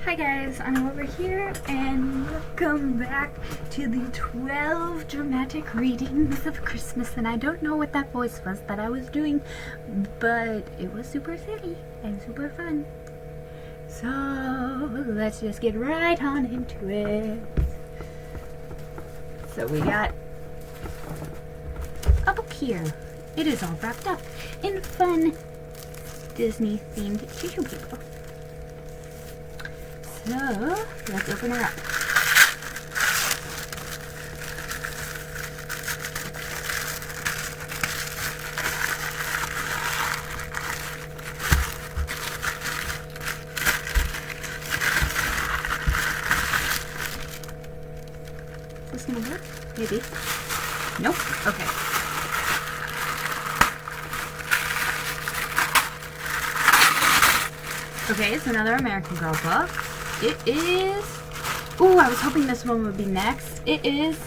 Hi guys, I'm over here and welcome back to the 12 dramatic readings of Christmas. And I don't know what that voice was that I was doing, but it was super silly and super fun. So let's just get right on into it. So we got a book here. It is all wrapped up in fun Disney themed tissue paper. So, let's open her up. Is this gonna work? Maybe. Nope. Okay. Okay, it's another American Girl book. It is... Ooh, I was hoping this one would be next. It is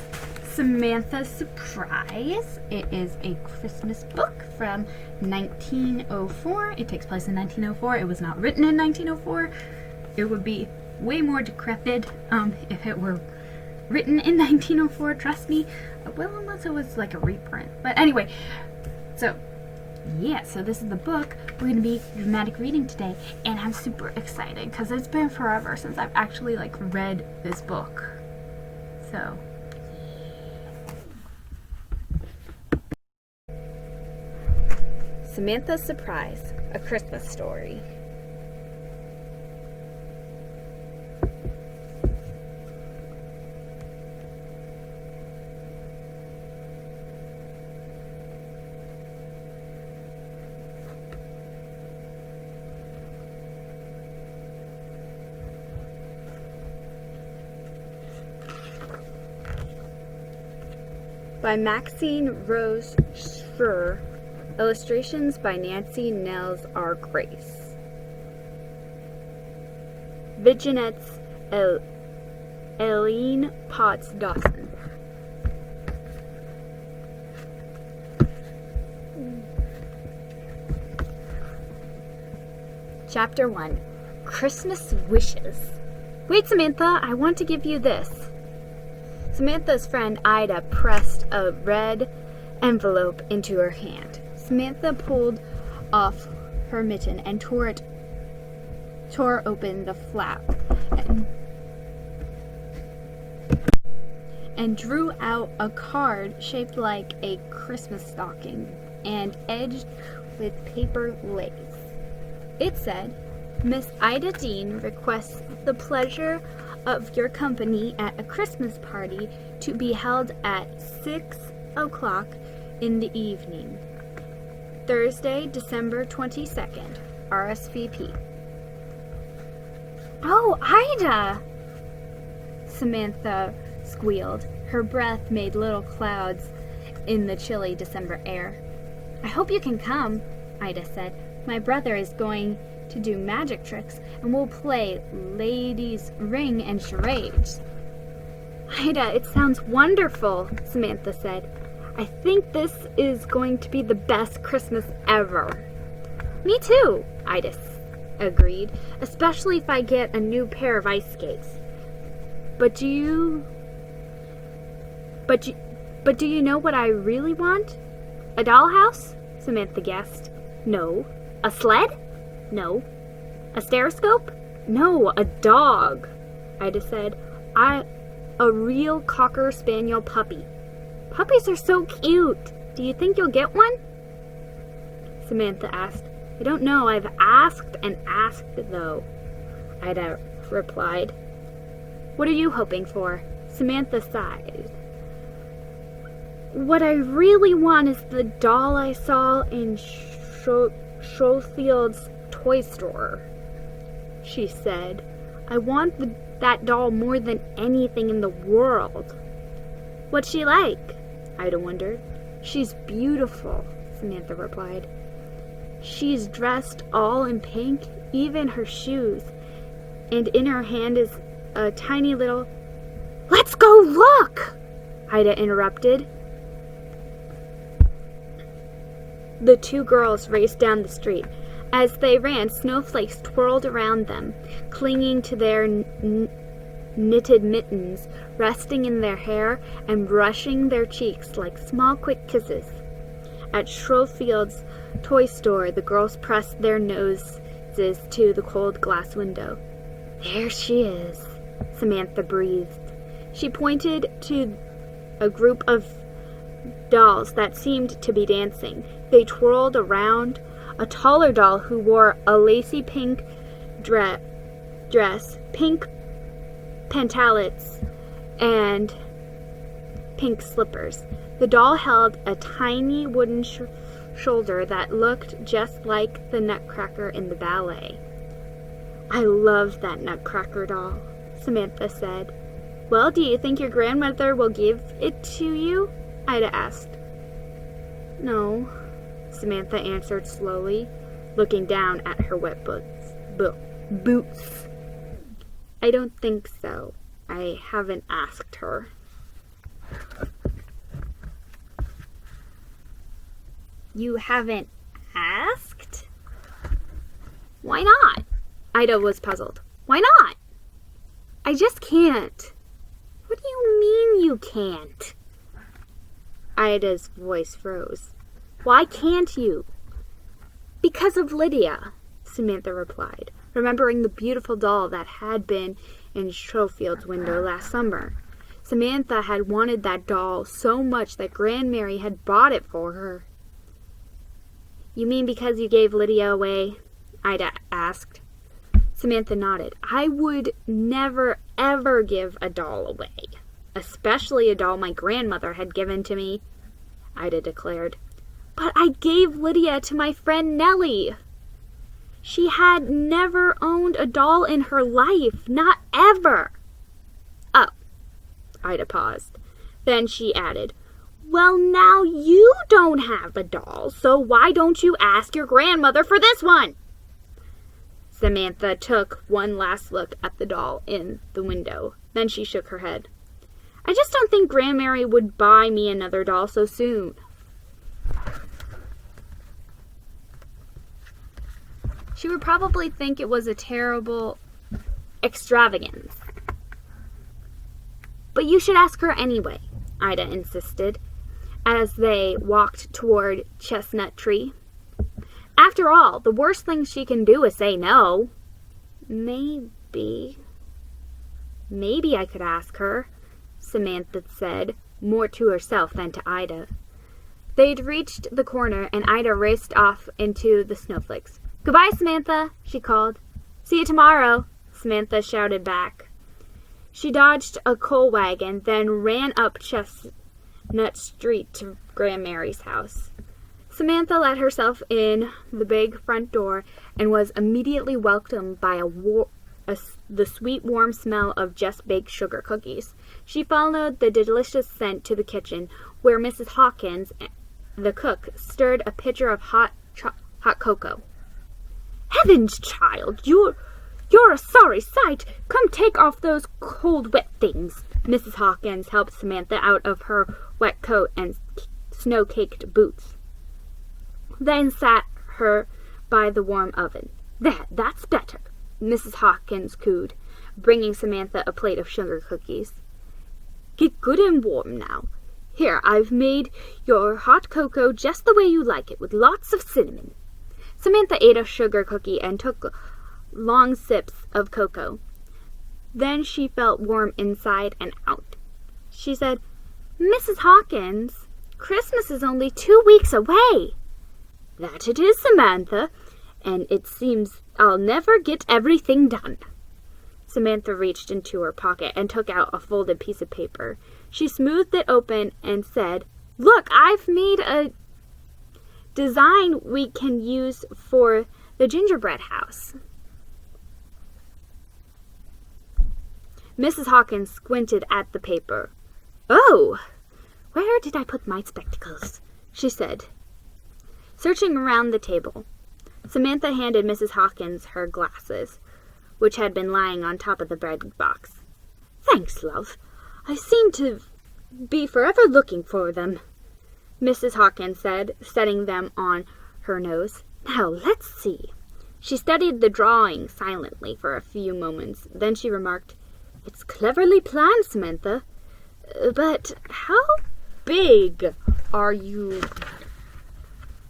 Samantha's Surprise. It is a Christmas book from 1904. It takes place in 1904. It was not written in 1904. It would be way more decrepit if it were written in 1904, trust me. Well, unless it was like a reprint. But anyway, so... yeah, so this is the book we're going to be dramatic reading today, and I'm super excited because it's been forever since I've actually read this book. So, Samantha's Surprise, A Christmas Story. By Maxine Rose Schur, illustrations by Nancy Nels R. Grace. Vignettes Eileen Potts Dawson. Chapter 1. Christmas Wishes. Wait, Samantha, I want to give you this. Samantha's friend Ida pressed a red envelope into her hand. Samantha pulled off her mitten and tore open the flap and drew out a card shaped like a Christmas stocking and edged with paper lace. It said, "Miss Ida Dean requests the pleasure of your company at a Christmas party to be held at 6 o'clock in the evening. Thursday, December 22nd. RSVP." "Oh, Ida!" Samantha squealed. Her breath made little clouds in the chilly December air. "I hope you can come," Ida said. "My brother is going to do magic tricks, and we'll play ladies' ring and charades." "Ida, it sounds wonderful," Samantha said. "I think this is going to be the best Christmas ever." "Me too," Ida agreed, "especially if I get a new pair of ice skates. But do you know what I really want?" "A dollhouse?" Samantha guessed. "No." "A sled?" "No." "A stereoscope?" "No, a dog," Ida said. A real Cocker Spaniel puppy." "Puppies are so cute. Do you think you'll get one?" Samantha asked. "I don't know. I've asked and asked, though," Ida replied. "What are you hoping for?" Samantha sighed. "What I really want is the doll I saw in Schofield's toy store," she said. "I want that doll more than anything in the world." "What's she like?" Ida wondered. "She's beautiful," Samantha replied. "She's dressed all in pink, even her shoes, and in her hand is a tiny little—" "Let's go look!" Ida interrupted. The two girls raced down the street. As they ran, snowflakes twirled around them, clinging to their knitted mittens, resting in their hair and brushing their cheeks like small quick kisses. At Schrofield's toy store, the girls pressed their noses to the cold glass window. "There she is," Samantha breathed. She pointed to a group of dolls that seemed to be dancing. They twirled around a taller doll who wore a lacy pink dress, pink pantalettes, and pink slippers. The doll held a tiny wooden shoulder that looked just like the Nutcracker in the ballet. "I love that Nutcracker doll," Samantha said. "Well, do you think your grandmother will give it to you?" Ida asked. "No," Samantha answered slowly, looking down at her wet boots. "I don't think so. I haven't asked her." "You haven't asked? Why not?" Ida was puzzled. "Why not?" "I just can't." "What do you mean you can't?" Ida's voice froze. "Why can't you?" "Because of Lydia," Samantha replied, remembering the beautiful doll that had been in Schrofield's window last summer. Samantha had wanted that doll so much that Grandmary had bought it for her. "You mean because you gave Lydia away?" Ida asked. Samantha nodded. "I would never, ever give a doll away, especially a doll my grandmother had given to me," Ida declared. "But I gave Lydia to my friend Nellie. She had never owned a doll in her life, not ever." "Oh," Ida paused. Then she added, "Well, now you don't have a doll, so why don't you ask your grandmother for this one?" Samantha took one last look at the doll in the window. Then she shook her head. "I just don't think Grandmary would buy me another doll so soon." "She would probably think it was a terrible extravagance." "But you should ask her anyway," Ida insisted, as they walked toward Chestnut Tree. "After all, the worst thing she can do is say no." Maybe I could ask her," Samantha said, more to herself than to Ida. They'd reached the corner, and Ida raced off into the snowflakes. "Goodbye, Samantha," she called. "See you tomorrow," Samantha shouted back. She dodged a coal wagon, then ran up Chestnut Street to Grandmary's house. Samantha let herself in the big front door and was immediately welcomed by the sweet, warm smell of just-baked sugar cookies. She followed the delicious scent to the kitchen, where Mrs. Hawkins, the cook, stirred a pitcher of hot cocoa. "Heavens, child, you're a sorry sight. Come take off those cold, wet things." Mrs. Hawkins helped Samantha out of her wet coat and snow-caked boots, then sat her by the warm oven. That's better," Mrs. Hawkins cooed, bringing Samantha a plate of sugar cookies. "Get good and warm now. Here, I've made your hot cocoa just the way you like it, with lots of cinnamon." Samantha ate a sugar cookie and took long sips of cocoa. Then she felt warm inside and out. She said, "Mrs. Hawkins, Christmas is only 2 weeks away." "That it is, Samantha, and it seems I'll never get everything done." Samantha reached into her pocket and took out a folded piece of paper. She smoothed it open and said, "Look, I've made a design we can use for the gingerbread house." Mrs. Hawkins squinted at the paper. "Oh, where did I put my spectacles?" she said, searching around the table. Samantha handed Mrs. Hawkins her glasses, which had been lying on top of the bread box. "Thanks, love. I seem to be forever looking for them," Mrs. Hawkins said, setting them on her nose. "Now, let's see. She studied the drawing silently for a few moments. Then she remarked, "It's cleverly planned, Samantha. But how big are you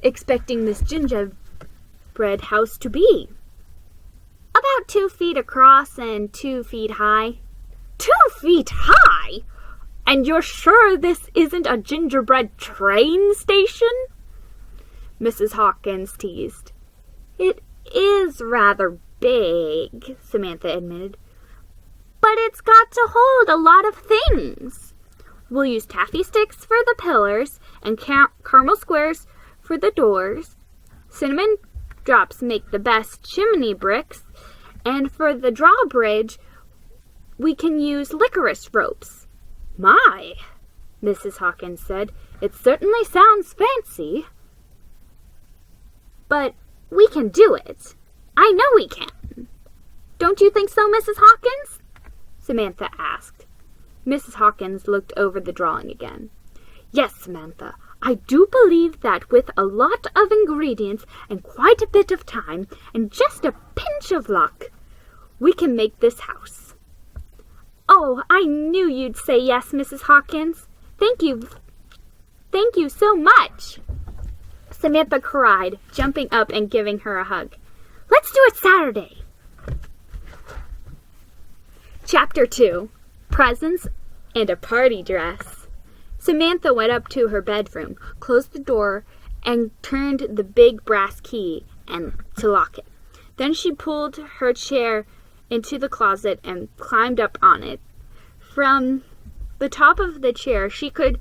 expecting this gingerbread house to be?" "About 2 feet across and 2 feet high." 2 feet high? And you're sure this isn't a gingerbread train station?" Mrs. Hawkins teased. "It is rather big," Samantha admitted. "But it's got to hold a lot of things. We'll use taffy sticks for the pillars and caramel squares for the doors. Cinnamon drops make the best chimney bricks, and for the drawbridge, we can use licorice ropes." "My," Mrs. Hawkins said, "it certainly sounds fancy." "But we can do it. I know we can. Don't you think so, Mrs. Hawkins?" Samantha asked. Mrs. Hawkins looked over the drawing again. "Yes, Samantha, I do believe that with a lot of ingredients and quite a bit of time and just a pinch of luck, we can make this house." "Oh, I knew you'd say yes, Mrs. Hawkins. Thank you. Thank you so much," Samantha cried, jumping up and giving her a hug. "Let's do it Saturday." Chapter 2. Presents and a Party Dress. Samantha went up to her bedroom, closed the door, and turned the big brass key to lock it. Then she pulled her chair into the closet and climbed up on it. From the top of the chair, she could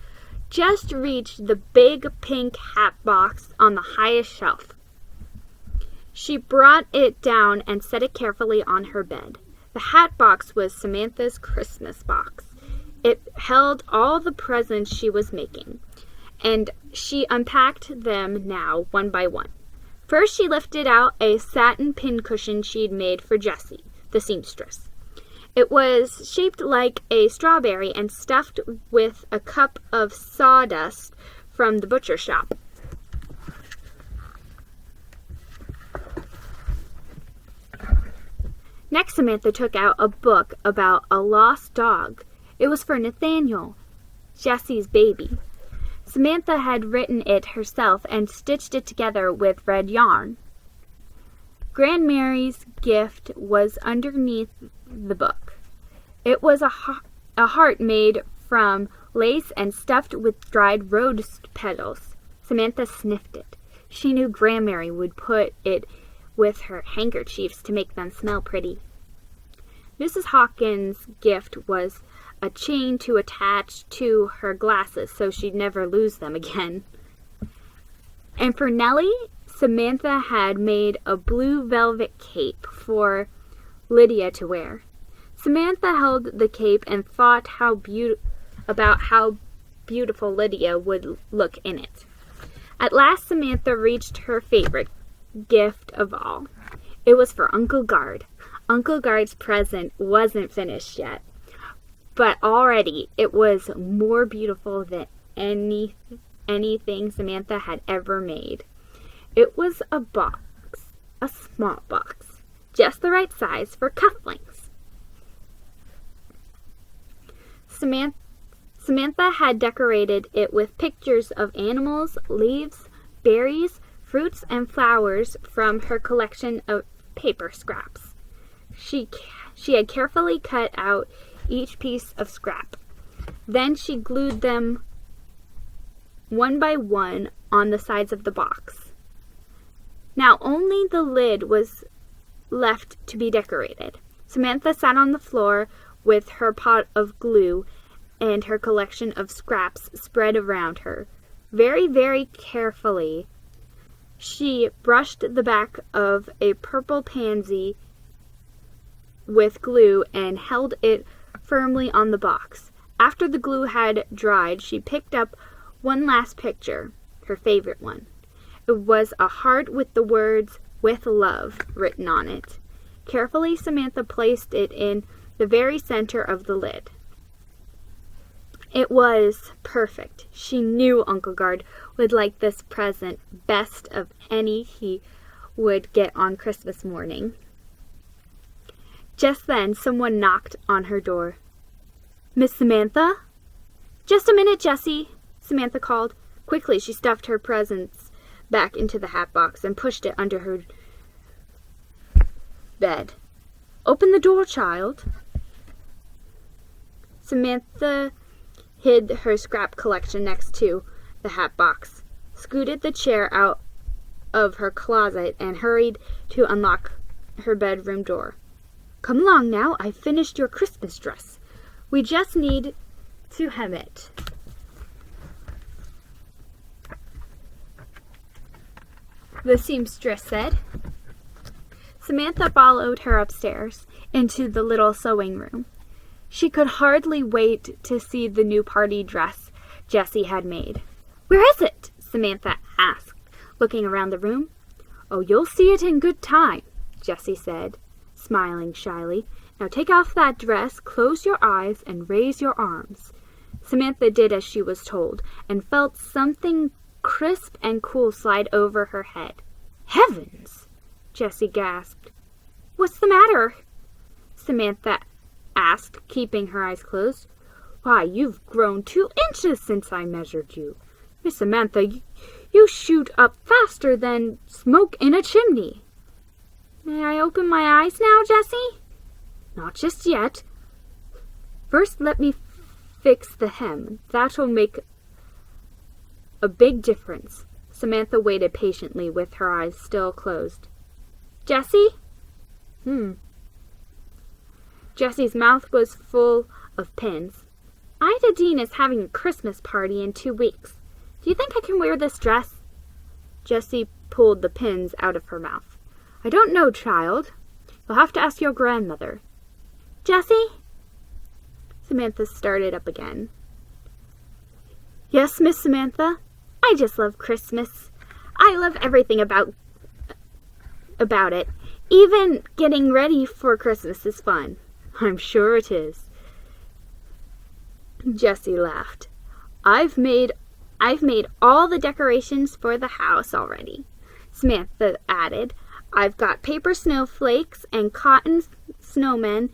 just reach the big pink hat box on the highest shelf. She brought it down and set it carefully on her bed. The hat box was Samantha's Christmas box. It held all the presents she was making, and she unpacked them now one by one. First, she lifted out a satin pincushion she'd made for Jessie, the seamstress. It was shaped like a strawberry and stuffed with a cup of sawdust from the butcher shop. Next, Samantha took out a book about a lost dog. It was for Nathaniel, Jessie's baby. Samantha had written it herself and stitched it together with red yarn. Grandmary's gift was underneath the book. It was a heart made from lace and stuffed with dried rose petals. Samantha sniffed it. She knew Grandmary would put it with her handkerchiefs to make them smell pretty. Mrs. Hawkins' gift was a chain to attach to her glasses so she'd never lose them again. And for Nellie, Samantha had made a blue velvet cape for Lydia to wear. Samantha held the cape and thought about how beautiful Lydia would look in it. At last, Samantha reached her favorite gift of all. It was for Uncle Gard. Uncle Gard's present wasn't finished yet, but already it was more beautiful than anything Samantha had ever made. It was a box, a small box, just the right size for cufflinks. Samantha had decorated it with pictures of animals, leaves, berries, fruits, and flowers from her collection of paper scraps. She had carefully cut out each piece of scrap. Then she glued them one by one on the sides of the box. Now only the lid was left to be decorated. Samantha sat on the floor with her pot of glue and her collection of scraps spread around her. Very, very carefully, she brushed the back of a purple pansy with glue and held it firmly on the box. After the glue had dried, she picked up one last picture, her favorite one. It was a heart with the words, "With love," written on it. Carefully, Samantha placed it in the very center of the lid. It was perfect. She knew Uncle Gard would like this present best of any he would get on Christmas morning. Just then, someone knocked on her door. "Miss Samantha?" "Just a minute, Jessie," Samantha called. Quickly, she stuffed her presents back into the hat box and pushed it under her bed. "Open the door, child." Samantha hid her scrap collection next to the hat box, scooted the chair out of her closet, and hurried to unlock her bedroom door. "Come along now, I've finished your Christmas dress. We just need to hem it." The seamstress said. Samantha followed her upstairs into the little sewing room. She could hardly wait to see the new party dress Jessie had made. "Where is it?" Samantha asked, looking around the room. "Oh, you'll see it in good time," Jessie said, smiling shyly. "Now take off that dress, close your eyes, and raise your arms." Samantha did as she was told, and felt something crisp and cool slide over her head. "Heavens!" Jessie gasped. "What's the matter?" Samantha asked, keeping her eyes closed. "Why, you've grown 2 inches since I measured you. Miss Samantha, you shoot up faster than smoke in a chimney." "May I open my eyes now, Jessie?" "Not just yet. First, let me fix the hem. That'll make a big difference." Samantha waited patiently with her eyes still closed. "Jessie?" Jessie's mouth was full of pins. "Ida Dean is having a Christmas party in 2 weeks. Do you think I can wear this dress?" Jessie pulled the pins out of her mouth. "I don't know, child. You'll have to ask your grandmother." "Jessie?" Samantha started up again. "Yes, Miss Samantha? I just love Christmas. I love everything about it. Even getting ready for Christmas is fun." "I'm sure it is." Jessie laughed. I've made all the decorations for the house already," Samantha added. "I've got paper snowflakes and cotton snowmen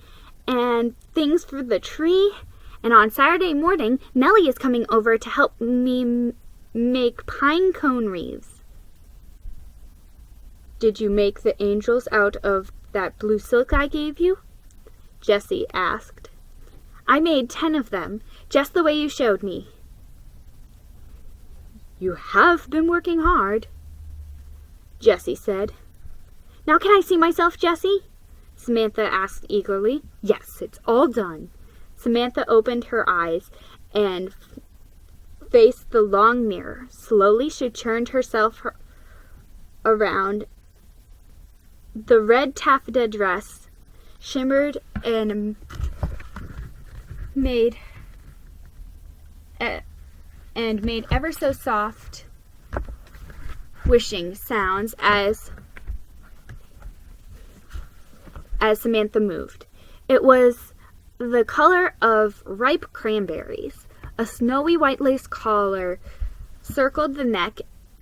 and things for the tree. And on Saturday morning, Nellie is coming over to help me make pine cone wreaths." "Did you make the angels out of that blue silk I gave you?" Jessie asked. "I made 10 of them, just the way you showed me." "You have been working hard," Jessie said. "Now can I see myself, Jessie?" Samantha asked eagerly. "Yes, it's all done." Samantha opened her eyes and faced the long mirror. Slowly she turned herself around. The red taffeta dress shimmered and made ever so soft wishing sounds as Samantha moved. It was the color of ripe cranberries. A snowy white lace collar circled the neck,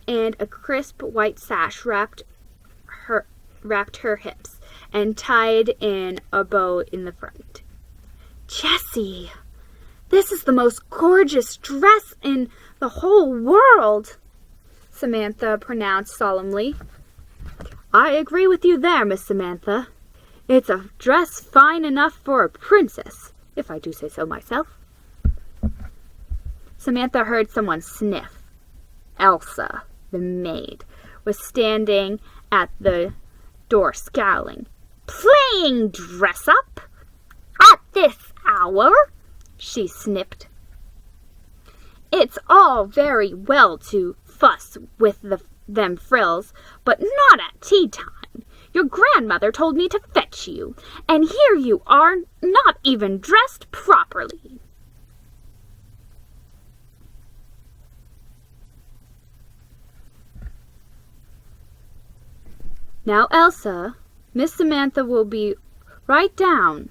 and a crisp white sash wrapped her hips and tied in a bow in the front. "Jessie, this is the most gorgeous dress in the whole world," Samantha pronounced solemnly. "I agree with you there, Miss Samantha. It's a dress fine enough for a princess, if I do say so myself." Samantha heard someone sniff. Elsa, the maid, was standing at the door scowling. "Playing dress up? At this hour?" she snipped. "It's all very well to fuss with them frills, but not at tea time. Your grandmother told me to fetch you, and here you are, not even dressed properly." "Now, Elsa, Miss Samantha will be right down,"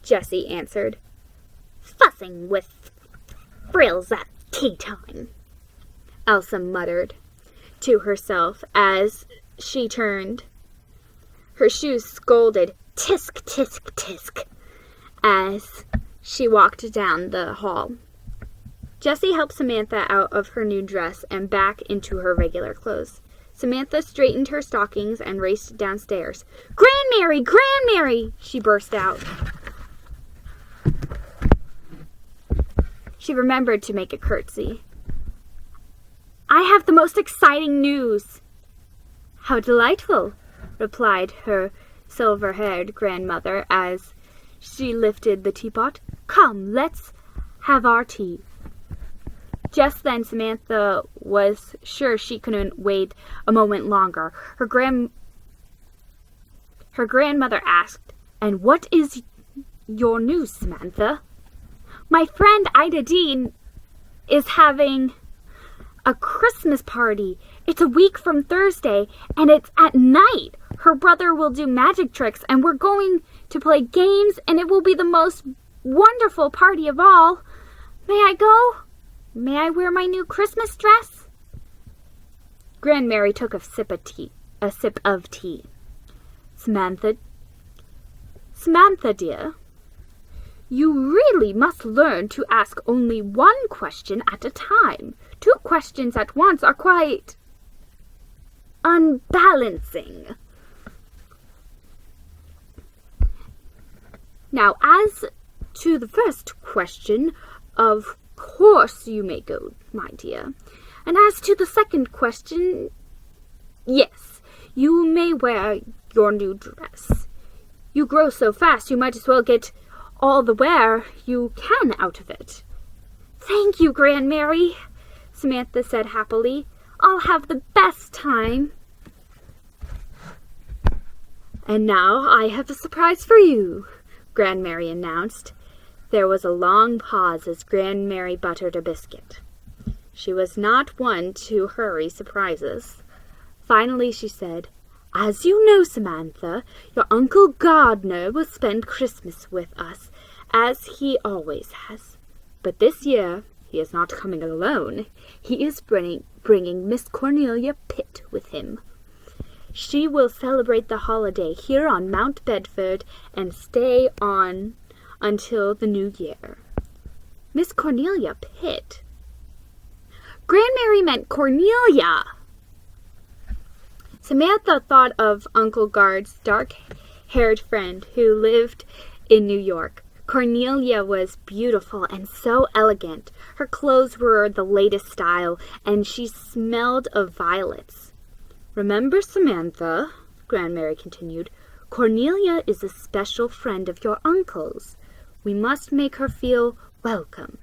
Jessie answered. "Fussing with frills at tea time," Elsa muttered. to herself as she turned. Her shoes scolded, tisk, tisk, tisk, as she walked down the hall. Jessie helped Samantha out of her new dress and back into her regular clothes. Samantha straightened her stockings and raced downstairs. "Grandmary! Grandmary!" she burst out. She remembered to make a curtsy. "I have the most exciting news." "How delightful," replied her silver-haired grandmother as she lifted the teapot. "Come, let's have our tea." Just then Samantha was sure she couldn't wait a moment longer. Her grandmother asked, "And what is your news, Samantha?" "My friend Ida Dean is having a Christmas party. It's a week from Thursday, and it's at night. Her brother will do magic tricks, and we're going to play games, and it will be the most wonderful party of all. May I go? May I wear my new Christmas dress?" Grandmary took a sip of tea. Samantha, dear, you really must learn to ask only one question at a time. 2 questions at once are quite unbalancing. Now, as to the first question, of course you may go, my dear. And as to the second question, yes, you may wear your new dress. You grow so fast, you might as well get all the wear you can out of it. "Thank you, Grandmary," Samantha said happily. "I'll have the best time." "And now I have a surprise for you," Grandmary announced. There was a long pause as Grandmary buttered a biscuit. She was not one to hurry surprises. Finally she said, "As you know, Samantha, your Uncle Gardner will spend Christmas with us, as he always has. But this year he is not coming alone. He is bringing Miss Cornelia Pitt with him. She will celebrate the holiday here on Mount Bedford and stay on until the new year." Miss Cornelia Pitt? Grandmary meant Cornelia. Samantha thought of Uncle Gard's dark-haired friend who lived in New York. Cornelia was beautiful and so elegant. Her clothes were the latest style, and she smelled of violets. "Remember, Samantha," Grandmary continued, "Cornelia is a special friend of your uncle's. We must make her feel welcome."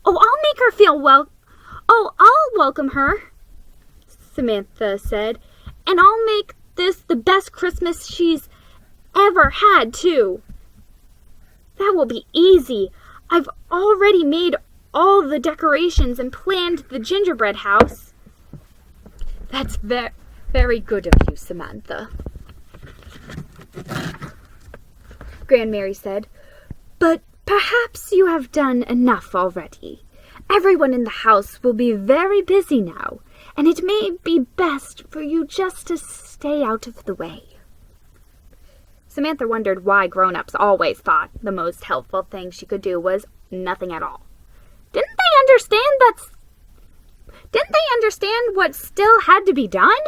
"Oh, I'll make her feel I'll welcome her," Samantha said. "And I'll make this the best Christmas she's ever had, too." "That will be easy. I've already made all the decorations and planned the gingerbread house." "That's very good of you, Samantha," Grandmary said. "But perhaps you have done enough already. Everyone in the house will be very busy now, and it may be best for you just to stay out of the way." Samantha wondered why grown-ups always thought the most helpful thing she could do was nothing at all. Didn't they understand what still had to be done?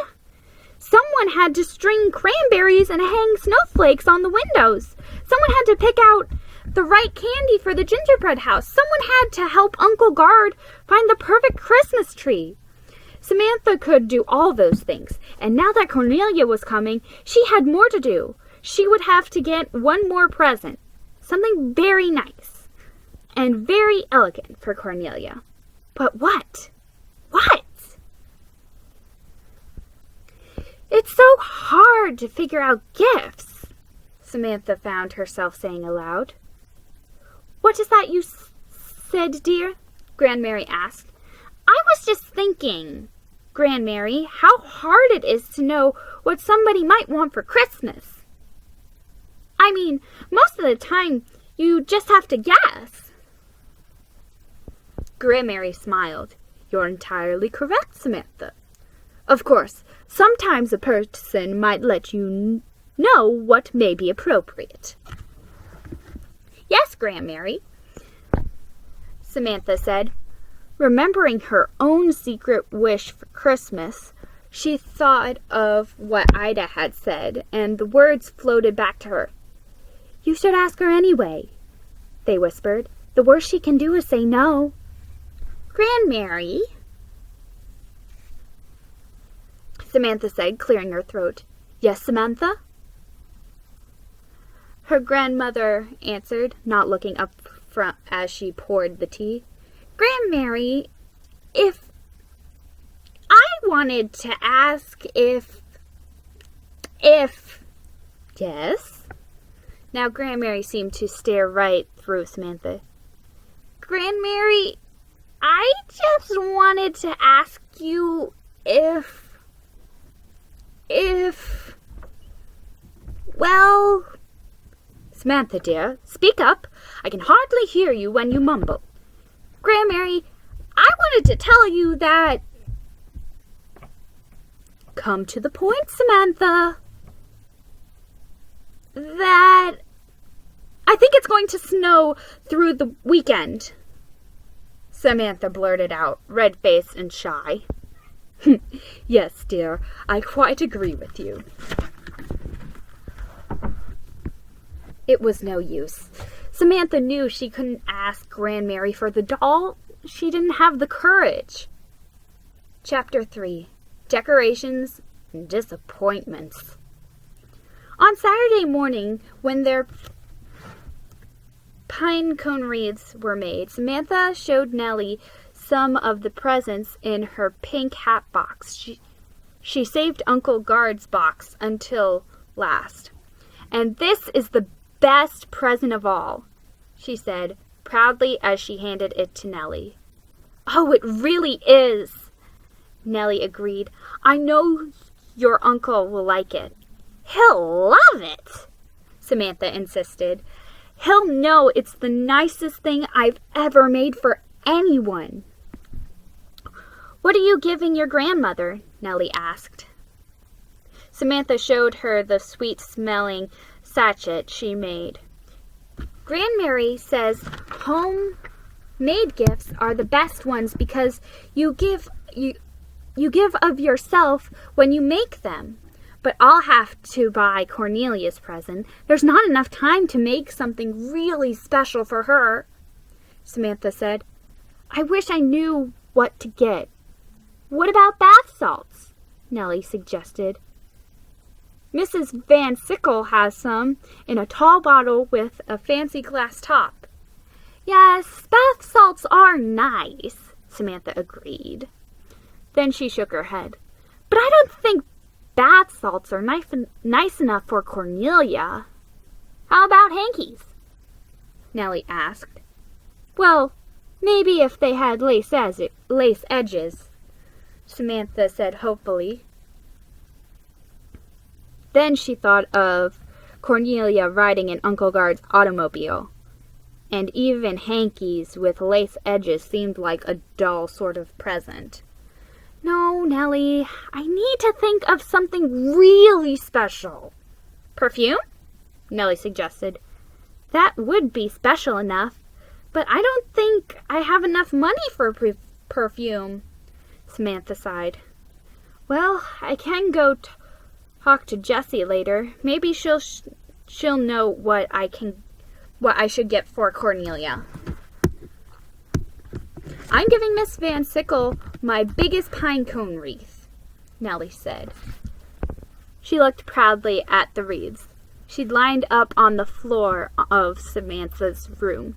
Someone had to string cranberries and hang snowflakes on the windows. Someone had to pick out the right candy for the gingerbread house. Someone had to help Uncle Gard find the perfect Christmas tree. Samantha could do all those things, and now that Cornelia was coming, she had more to do. She would have to get one more present, something very nice and very elegant for Cornelia. But what? What? "It's so hard to figure out gifts," Samantha found herself saying aloud. "What is that you said, dear?" Grandmary asked. "I was just thinking, Grandmary, how hard it is to know what somebody might want for Christmas. I mean, most of the time, you just have to guess." Grandmary smiled. "You're entirely correct, Samantha. Of course, sometimes a person might let you know what may be appropriate. Yes, Grandmary, Samantha said. Remembering her own secret wish for Christmas, she thought of what Ida had said, and the words floated back to her. You should ask her anyway, they whispered. The worst she can do is say no. Grandmary, Samantha said, clearing her throat. Yes, Samantha? Her grandmother answered, not looking up from as she poured the tea. Grandmary, if I wanted to ask if... Yes? Now Grandmary seemed to stare right through Samantha. Grandmary, I just wanted to ask you if... Well... Samantha, dear, speak up. I can hardly hear you when you mumble. Grandmary, I wanted to tell you that... Come to the point, Samantha. That... I think it's going to snow through the weekend. Samantha blurted out, red-faced and shy. Yes, dear, I quite agree with you. It was no use. Samantha knew she couldn't ask Grandmary for the doll. She didn't have the courage. Chapter 3. Decorations and Disappointments. On Saturday morning, when their pine cone wreaths were made, Samantha showed Nellie some of the presents in her pink hat box. She saved Uncle Guard's box until last. And this is the best present of all, she said proudly as she handed it to Nellie. Oh, it really is, Nellie agreed. I know your uncle will like it. He'll love it, Samantha insisted. He'll know it's the nicest thing I've ever made for anyone. What are you giving your grandmother? Nellie asked. Samantha showed her the sweet-smelling sachet she made. Grandmary says homemade gifts are the best ones because you give of yourself when you make them. But I'll have to buy Cornelia's present. There's not enough time to make something really special for her, Samantha said. I wish I knew what to get. What about bath salts? Nellie suggested. Mrs. Van Sickle has some in a tall bottle with a fancy glass top. Yes, bath salts are nice, Samantha agreed. Then she shook her head. But I don't think bath salts are nice enough for Cornelia. How about hankies? Nellie asked. Well, maybe if they had lace edges, Samantha said hopefully. Then she thought of Cornelia riding in Uncle Guard's automobile, and even hankies with lace edges seemed like a dull sort of present. No, Nellie, I need to think of something really special. Perfume? Nellie suggested. That would be special enough, but I don't think I have enough money for perfume, Samantha sighed. Well, I can go talk to Jessie later. Maybe she'll know what I should get for Cornelia. I'm giving Miss Van Sickle my biggest pine cone wreath, Nellie said. She looked proudly at the wreaths she'd lined up on the floor of Samantha's room.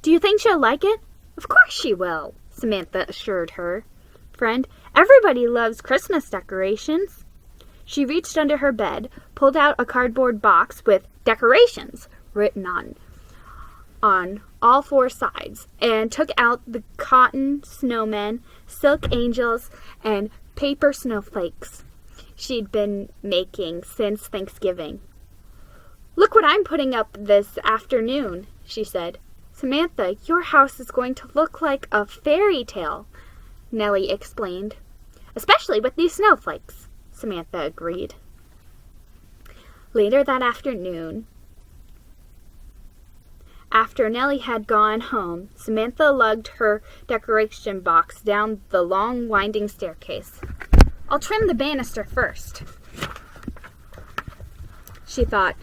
Do you think she'll like it? Of course she will, Samantha assured her friend. Everybody loves Christmas decorations. She reached under her bed, pulled out a cardboard box with decorations written on all four sides, and took out the cotton snowmen, silk angels, and paper snowflakes she'd been making since Thanksgiving. Look what I'm putting up this afternoon, she said. Samantha, your house is going to look like a fairy tale, Nellie explained. especially with these snowflakes, Samantha agreed. Later that afternoon, after Nellie had gone home, Samantha lugged her decoration box down the long, winding staircase. "I'll trim the banister first," she thought.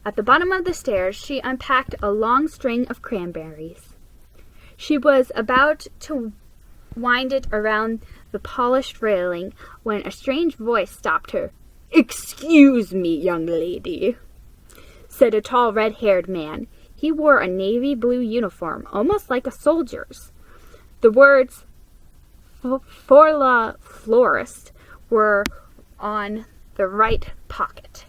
At the bottom of the stairs, she unpacked a long string of cranberries. She was about to wind it around the polished railing when a strange voice stopped her. "Excuse me, young lady," said a tall, red-haired man. He wore a navy blue uniform, almost like a soldier's. The words "For la florist" were on the right pocket.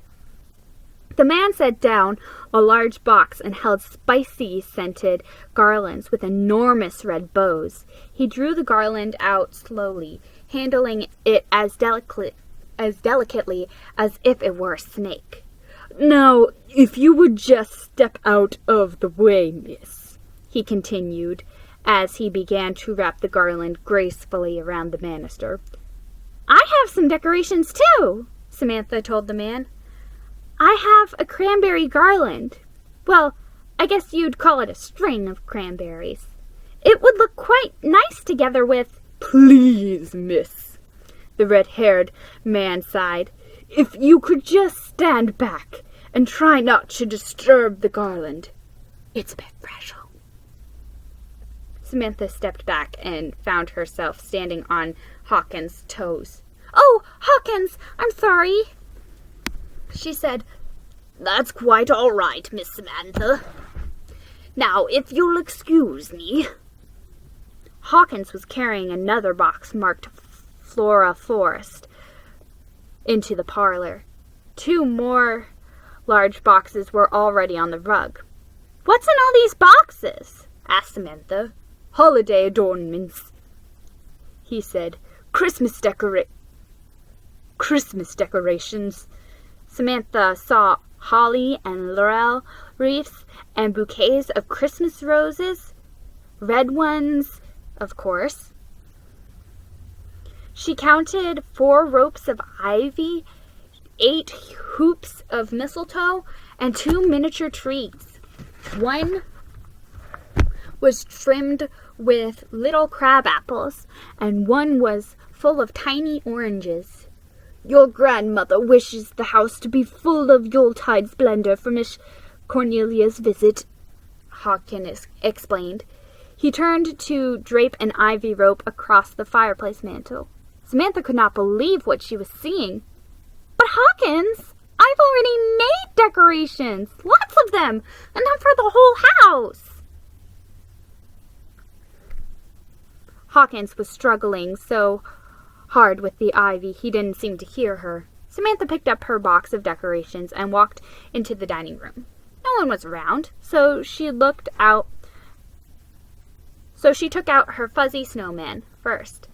The man set down a large box and held spicy-scented garlands with enormous red bows. He drew the garland out slowly, handling it as delicately as if it were a snake. "Now, if you would just step out of the way, miss," he continued, as he began to wrap the garland gracefully around the banister. "I have some decorations, too," Samantha told the man. "I have a cranberry garland. Well, I guess you'd call it a string of cranberries. It would look quite nice together with—" "Please, miss," the red-haired man sighed, "if you could just stand back and try not to disturb the garland. It's a bit fragile." Samantha stepped back and found herself standing on Hawkins' toes. "Oh, Hawkins, I'm sorry," she said. "That's quite all right, Miss Samantha. Now, if you'll excuse me." Hawkins was carrying another box marked Flora Florist into the parlor. 2 more large boxes were already on the rug. "What's in all these boxes?" asked Samantha. "Holiday adornments," he said. Christmas decorations." Samantha saw holly and laurel wreaths and bouquets of Christmas roses, red ones, of course. She counted 4 ropes of ivy, 8 hoops of mistletoe, and 2 miniature trees. One was trimmed with little crab apples, and one was full of tiny oranges. "Your grandmother wishes the house to be full of Yuletide splendor for Miss Cornelia's visit," Hawkins explained. He turned to drape an ivy rope across the fireplace mantel. Samantha could not believe what she was seeing. "But Hawkins, I've already made decorations, lots of them, enough for the whole house." Hawkins was struggling so hard with the ivy he didn't seem to hear her. Samantha picked up her box of decorations and walked into the dining room. No one was around, so she took out her fuzzy snowman first.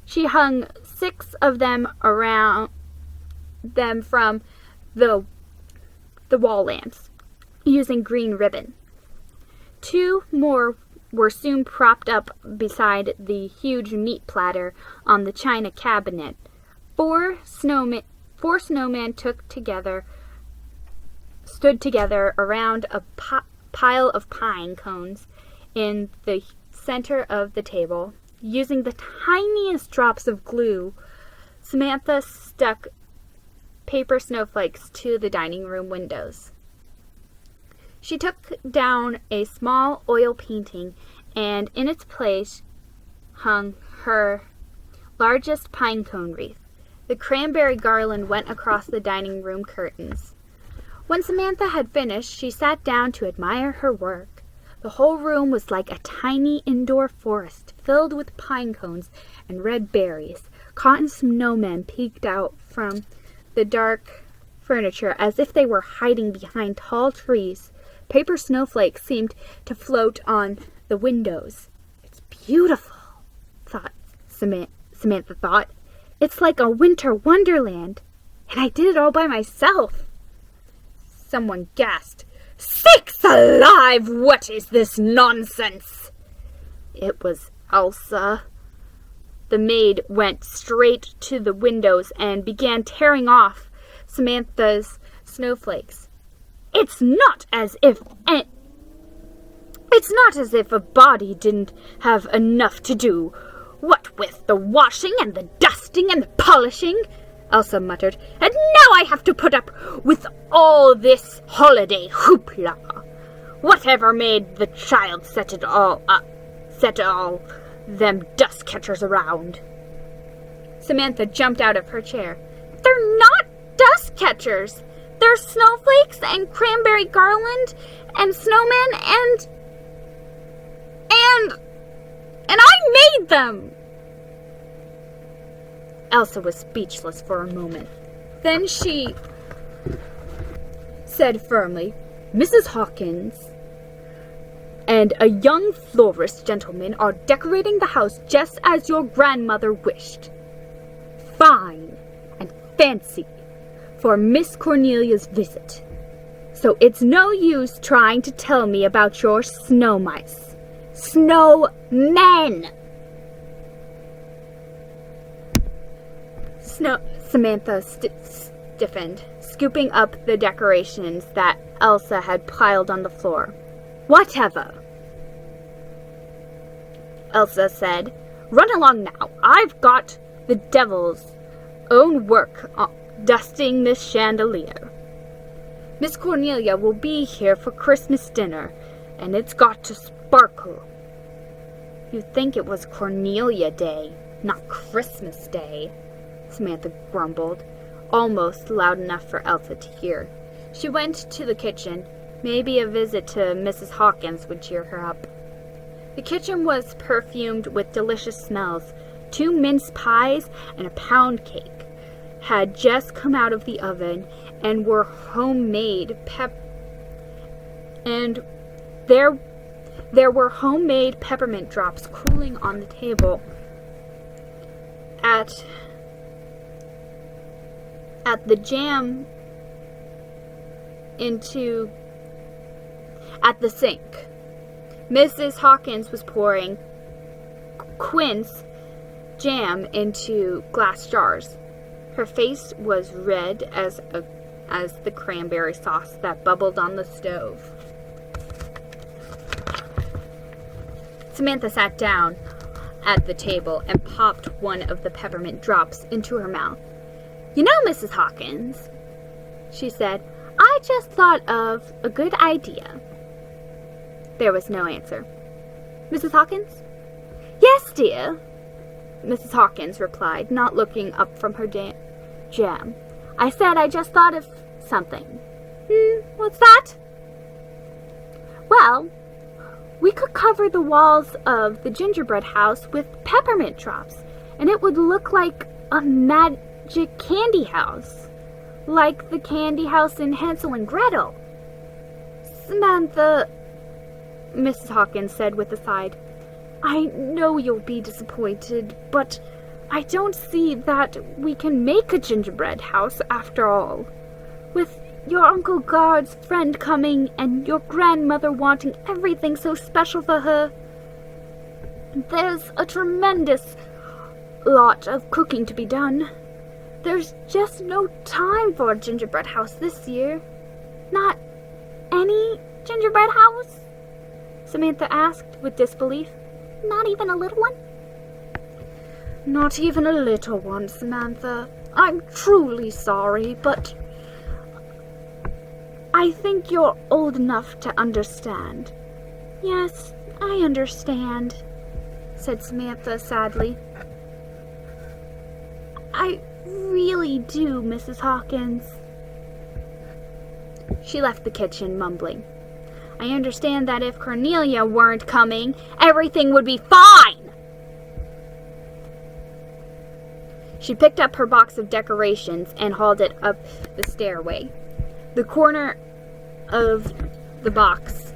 She hung 6 of them around them from the wall lamps using green ribbon. 2 more were soon propped up beside the huge meat platter on the china cabinet. 4 snowmen stood together around a pile of pine cones in the center of the table. Using the tiniest drops of glue, Samantha stuck paper snowflakes to the dining room windows. She took down a small oil painting, and in its place hung her largest pine cone wreath. The cranberry garland went across the dining room curtains. When Samantha had finished, she sat down to admire her work. The whole room was like a tiny indoor forest filled with pine cones and red berries. Cotton snowmen peeked out from the dark furniture as if they were hiding behind tall trees. Paper snowflakes seemed to float on the windows. "It's beautiful," Samantha thought. "It's like a winter wonderland. And I did it all by myself." Someone gasped. "Sakes alive! What is this nonsense?" It was Elsa. The maid went straight to the windows and began tearing off Samantha's snowflakes. It's not as if a body didn't have enough to do. What with the washing and the dusting and the polishing, Elsa muttered, and now I have to put up with all this holiday hoopla. Whatever made the child set all them dust catchers around? Samantha jumped out of her chair. They're not dust catchers. They're snowflakes and cranberry garland and snowmen and I made them. Elsa was speechless for a moment. Then she said firmly, Mrs. Hawkins and a young florist gentleman are decorating the house just as your grandmother wished. Fine and fancy for Miss Cornelia's visit. So it's no use trying to tell me about your snow mice. Snowmen! Samantha stiffened, scooping up the decorations that Elsa had piled on the floor. Whatever, Elsa said. Run along now. I've got the devil's own work dusting this chandelier. Miss Cornelia will be here for Christmas dinner, and it's got to sparkle. You'd think it was Cornelia Day, not Christmas Day, Samantha grumbled, almost loud enough for Elsa to hear. She went to the kitchen. Maybe a visit to Mrs. Hawkins would cheer her up. The kitchen was perfumed with delicious smells. 2 mince pies and a pound cake had just come out of the oven and were homemade there were homemade peppermint drops cooling on the table at the sink. Mrs. Hawkins was pouring quince jam into glass jars. Her face was red as the cranberry sauce that bubbled on the stove. Samantha sat down at the table and popped one of the peppermint drops into her mouth. You know, Mrs. Hawkins, she said, I just thought of a good idea. There was no answer. Mrs. Hawkins? Yes, dear, Mrs. Hawkins replied, not looking up from her jam. I said I just thought of something. What's that? Well, we could cover the walls of the gingerbread house with peppermint drops, and it would look like a magic candy house, like the candy house in Hansel and Gretel. Samantha, Mrs. Hawkins said with a sigh, I know you'll be disappointed, but I don't see that we can make a gingerbread house after all. With your Uncle Guard's friend coming and your grandmother wanting everything so special for her, there's a tremendous lot of cooking to be done. There's just no time for a gingerbread house this year. Not any gingerbread house? Samantha asked with disbelief. Not even a little one? Not even a little one, Samantha. I'm truly sorry, but I think you're old enough to understand. Yes, I understand, said Samantha sadly. I really do, Mrs. Hawkins. She left the kitchen, mumbling. I understand that if Cornelia weren't coming, everything would be fine. She picked up her box of decorations and hauled it up the stairway. The corner of the box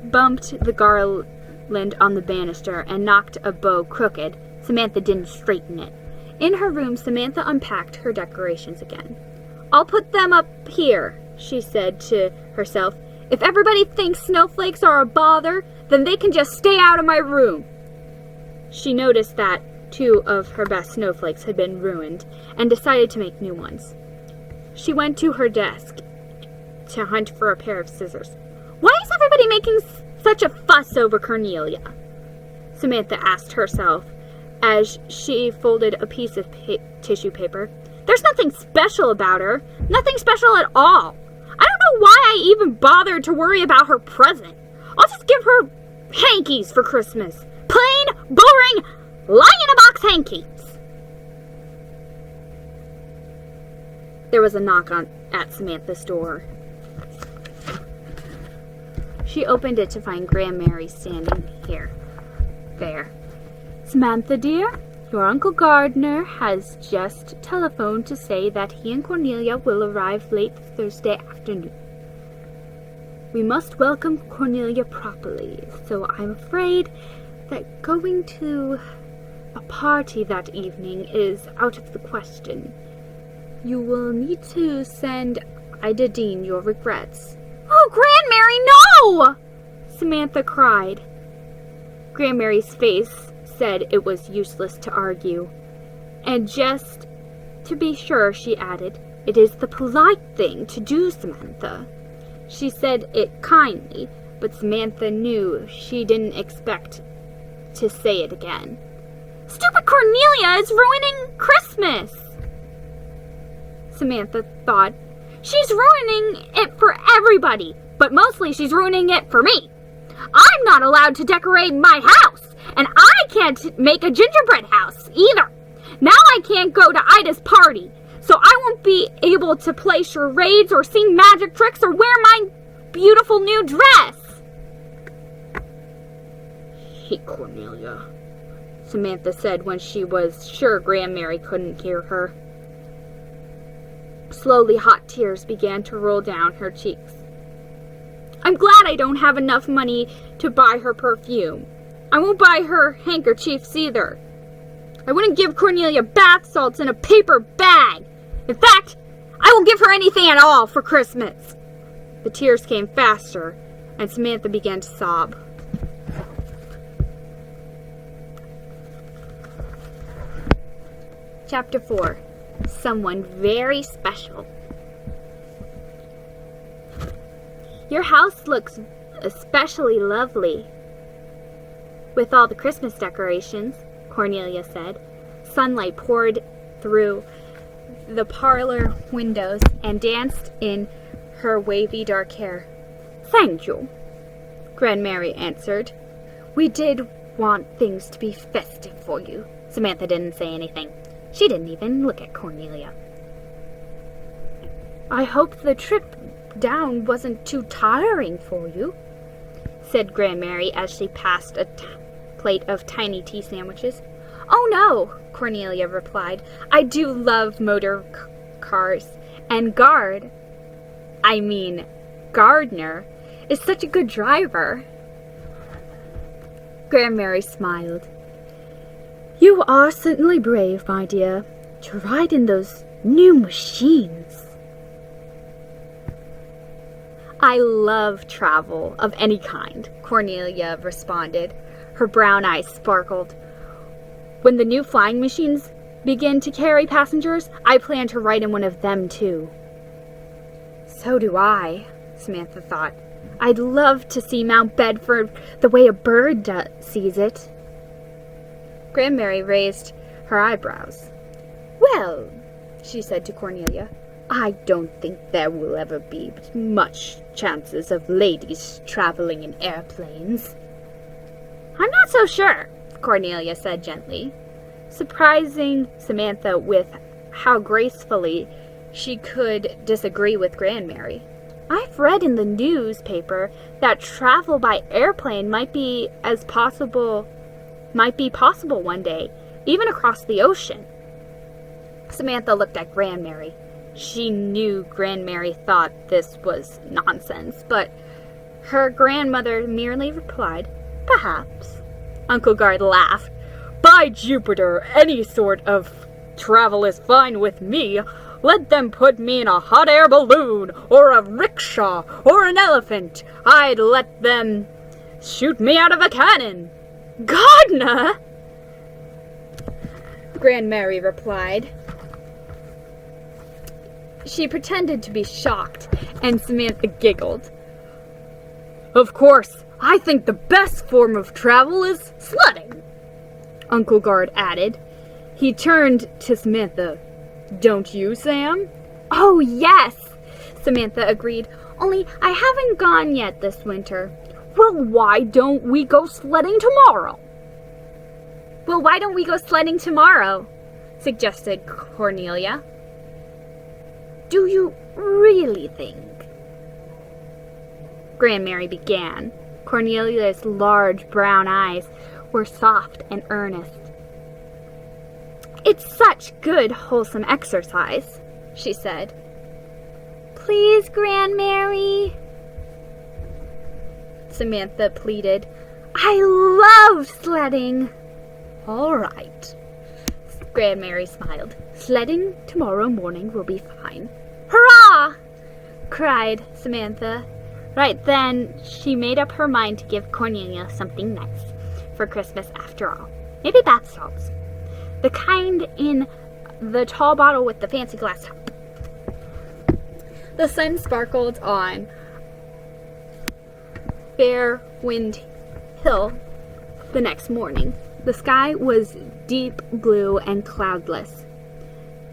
bumped the garland on the banister and knocked a bow crooked. Samantha didn't straighten it. In her room, Samantha unpacked her decorations again. I'll put them up here, she said to herself. If everybody thinks snowflakes are a bother, then they can just stay out of my room. She noticed that 2 of her best snowflakes had been ruined and decided to make new ones. She went to her desk to hunt for a pair of scissors. Why is everybody making such a fuss over Cornelia? Samantha asked herself as she folded a piece of tissue paper. There's nothing special about her. Nothing special at all. I don't know why I even bothered to worry about her present. I'll just give her hankies for Christmas. Plain, boring, lie-in-a-box hankies. There was a knock at Samantha's door. She opened it to find Grandmary standing there. Samantha, dear, your Uncle Gardner has just telephoned to say that he and Cornelia will arrive late Thursday afternoon. We must welcome Cornelia properly, so I'm afraid that going to a party that evening is out of the question. You will need to send Ida Dean your regrets. Oh, Grandmary, no! Samantha cried. Grandmary's face said it was useless to argue. And just to be sure, she added, it is the polite thing to do, Samantha. She said it kindly, but Samantha knew she didn't expect to say it again. Stupid Cornelia is ruining Christmas! Samantha thought. She's ruining it for everybody, but mostly she's ruining it for me. I'm not allowed to decorate my house, and I can't make a gingerbread house either. Now I can't go to Ida's party, so I won't be able to play charades or sing magic tricks or wear my beautiful new dress. Hey, Cornelia, Samantha said when she was sure Grandmary couldn't hear her. Slowly, hot tears began to roll down her cheeks. I'm glad I don't have enough money to buy her perfume. I won't buy her handkerchiefs either. I wouldn't give Cornelia bath salts in a paper bag. In fact, I won't give her anything at all for Christmas. The tears came faster, and Samantha began to sob. Chapter 4. Someone very special. Your house looks especially lovely with all the Christmas decorations, Cornelia said. Sunlight poured through the parlor windows and danced in her wavy dark hair. Thank you, Grandmary answered. We did want things to be festive for you. Samantha didn't say anything. She didn't even look at Cornelia. I hope the trip down wasn't too tiring for you, said Grandmary as she passed a plate of tiny tea sandwiches. Oh no, Cornelia replied. I do love motor cars, and Gardner is such a good driver. Grandmary smiled. You are certainly brave, my dear, to ride in those new machines. I love travel of any kind, Cornelia responded. Her brown eyes sparkled. When the new flying machines begin to carry passengers, I plan to ride in one of them too. So do I, Samantha thought. I'd love to see Mount Bedford the way a bird sees it. Grandmary raised her eyebrows. Well, she said to Cornelia, I don't think there will ever be much chances of ladies traveling in airplanes. I'm not so sure, Cornelia said gently, surprising Samantha with how gracefully she could disagree with Grandmary. I've read in the newspaper that travel by airplane might be possible one day, even across the ocean. Samantha looked at Grandmary. She knew Grandmary thought this was nonsense, but her grandmother merely replied, Perhaps. Uncle Gard laughed. By Jupiter, any sort of travel is fine with me. Let them put me in a hot air balloon, or a rickshaw, or an elephant. I'd let them shoot me out of a cannon. Gardner! Grandmary replied. She pretended to be shocked, and Samantha giggled. Of course, I think the best form of travel is sledding, Uncle Guard added. He turned to Samantha. Don't you, Sam? Oh, yes, Samantha agreed. Only I haven't gone yet this winter. Well, why don't we go sledding tomorrow? Suggested Cornelia. Do you really think? Grandmary began. Cornelia's large brown eyes were soft and earnest. It's such good, wholesome exercise, she said. Please, Grandmary, Samantha pleaded. I love sledding. All right, Grandmary smiled. Sledding tomorrow morning will be fine. Hurrah! Cried Samantha. Right then, she made up her mind to give Cornelia something nice for Christmas after all. Maybe bath salts. The kind in the tall bottle with the fancy glass top. The sun sparkled on Fairwind Hill the next morning. The sky was deep blue and cloudless.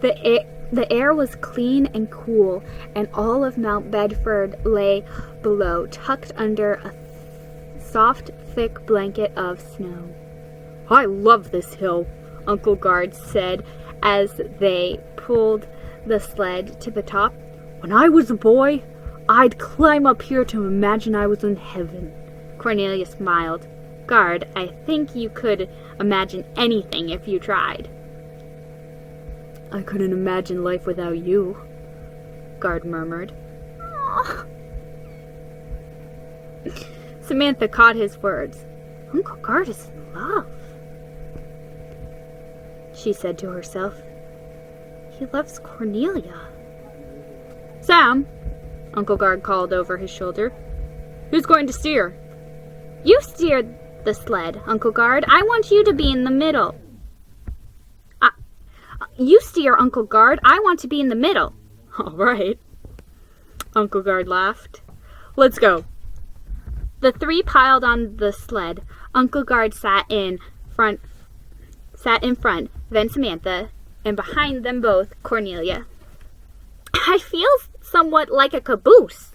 The air was clean and cool, and all of Mount Bedford lay below, tucked under a soft, thick blanket of snow. I love this hill, Uncle Guard said as they pulled the sled to the top. When I was a boy, I'd climb up here to imagine I was in heaven. Cornelia smiled. Guard, I think you could imagine anything if you tried. I couldn't imagine life without you, Guard murmured. Aww. Samantha caught his words. Uncle Guard is in love, she said to herself. He loves Cornelia. Sam, Uncle Guard called over his shoulder. Who's going to steer? You steer the sled, Uncle Guard. I want you to be in the middle. You steer, Uncle Guard. I want to be in the middle. All right. Uncle Guard laughed. Let's go. The three piled on the sled. Uncle Guard sat in front, then Samantha, and behind them both, Cornelia. I feel somewhat like a caboose,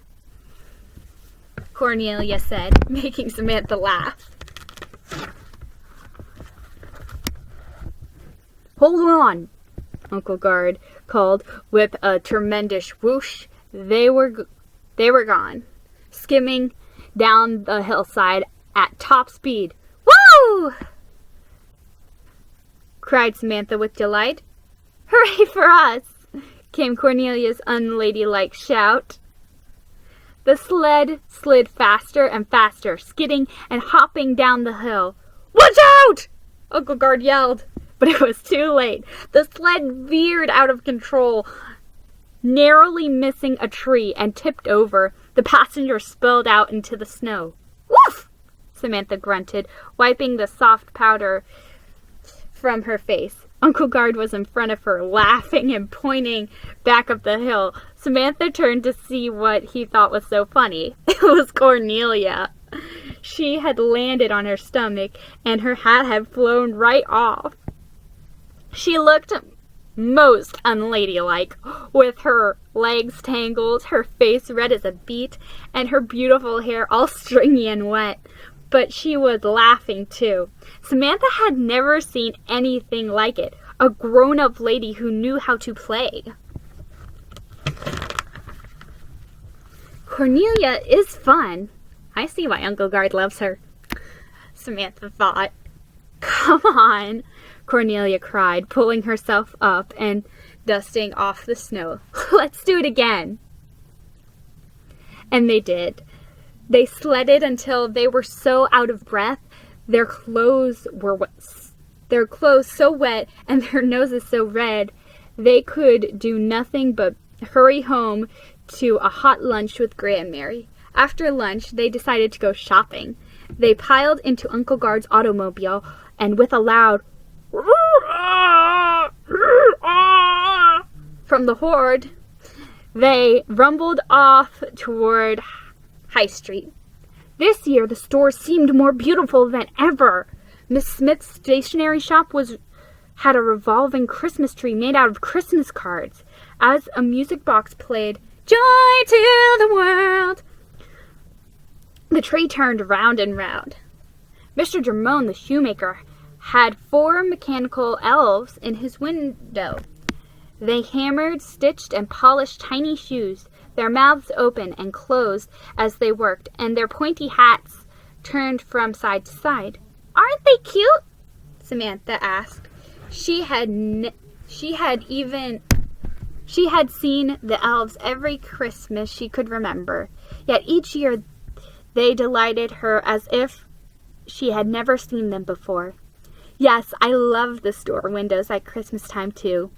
Cornelia said, making Samantha laugh. Hold on, Uncle Guard called with a tremendous whoosh. They were gone, skimming down the hillside at top speed. Woo! Cried Samantha with delight. Hooray for us! Came Cornelia's unladylike shout. The sled slid faster and faster, skidding and hopping down the hill. Watch out! Uncle Guard yelled. But it was too late. The sled veered out of control, narrowly missing a tree, and tipped over. The passenger spilled out into the snow. Woof! Samantha grunted, wiping the soft powder from her face. Uncle Guard was in front of her, laughing and pointing back up the hill. Samantha turned to see what he thought was so funny. It was Cornelia. She had landed on her stomach, and her hat had flown right off. She looked most unladylike, with her legs tangled, her face red as a beet, and her beautiful hair all stringy and wet. But she was laughing too. Samantha had never seen anything like it. A grown-up lady who knew how to play. Cornelia is fun. I see why Uncle Guard loves her, Samantha thought. Come on, Cornelia cried, pulling herself up and dusting off the snow. Let's do it again. And they did. They sledded until they were so out of breath, their clothes so wet and their noses so red, they could do nothing but hurry home to a hot lunch with Grandmary. After lunch, they decided to go shopping. They piled into Uncle Guard's automobile, and with a loud From the horde, they rumbled off toward High Street. This year, the store seemed more beautiful than ever. Miss Smith's stationery shop had a revolving Christmas tree made out of Christmas cards. As a music box played, "Joy to the world," the tree turned round and round. Mr. Dramone, the shoemaker, had 4 mechanical elves in his window. They hammered, stitched, and polished tiny shoes, their mouths open and closed as they worked, and their pointy hats turned from side to side. "Aren't they cute?" Samantha asked. She had seen the elves every Christmas she could remember, yet each year they delighted her as if she had never seen them before. "Yes, I love the store windows at Christmas time too,"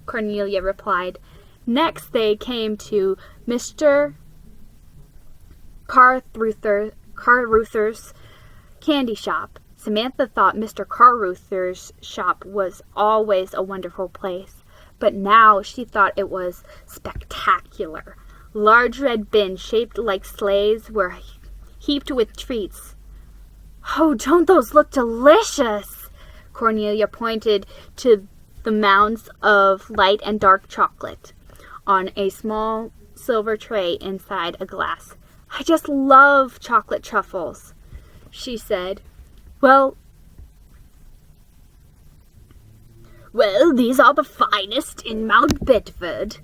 Cornelia replied. Next they came to Mr. Carruthers' candy shop. Samantha thought Mr. Carruthers' shop was always a wonderful place, but now she thought it was spectacular. Large red bins shaped like sleighs were heaped with treats. "Oh, don't those look delicious?" Cornelia pointed to the mounds of light and dark chocolate on a small silver tray inside a glass. "I just love chocolate truffles," she said. Well, these are the finest in Mount Bedford,"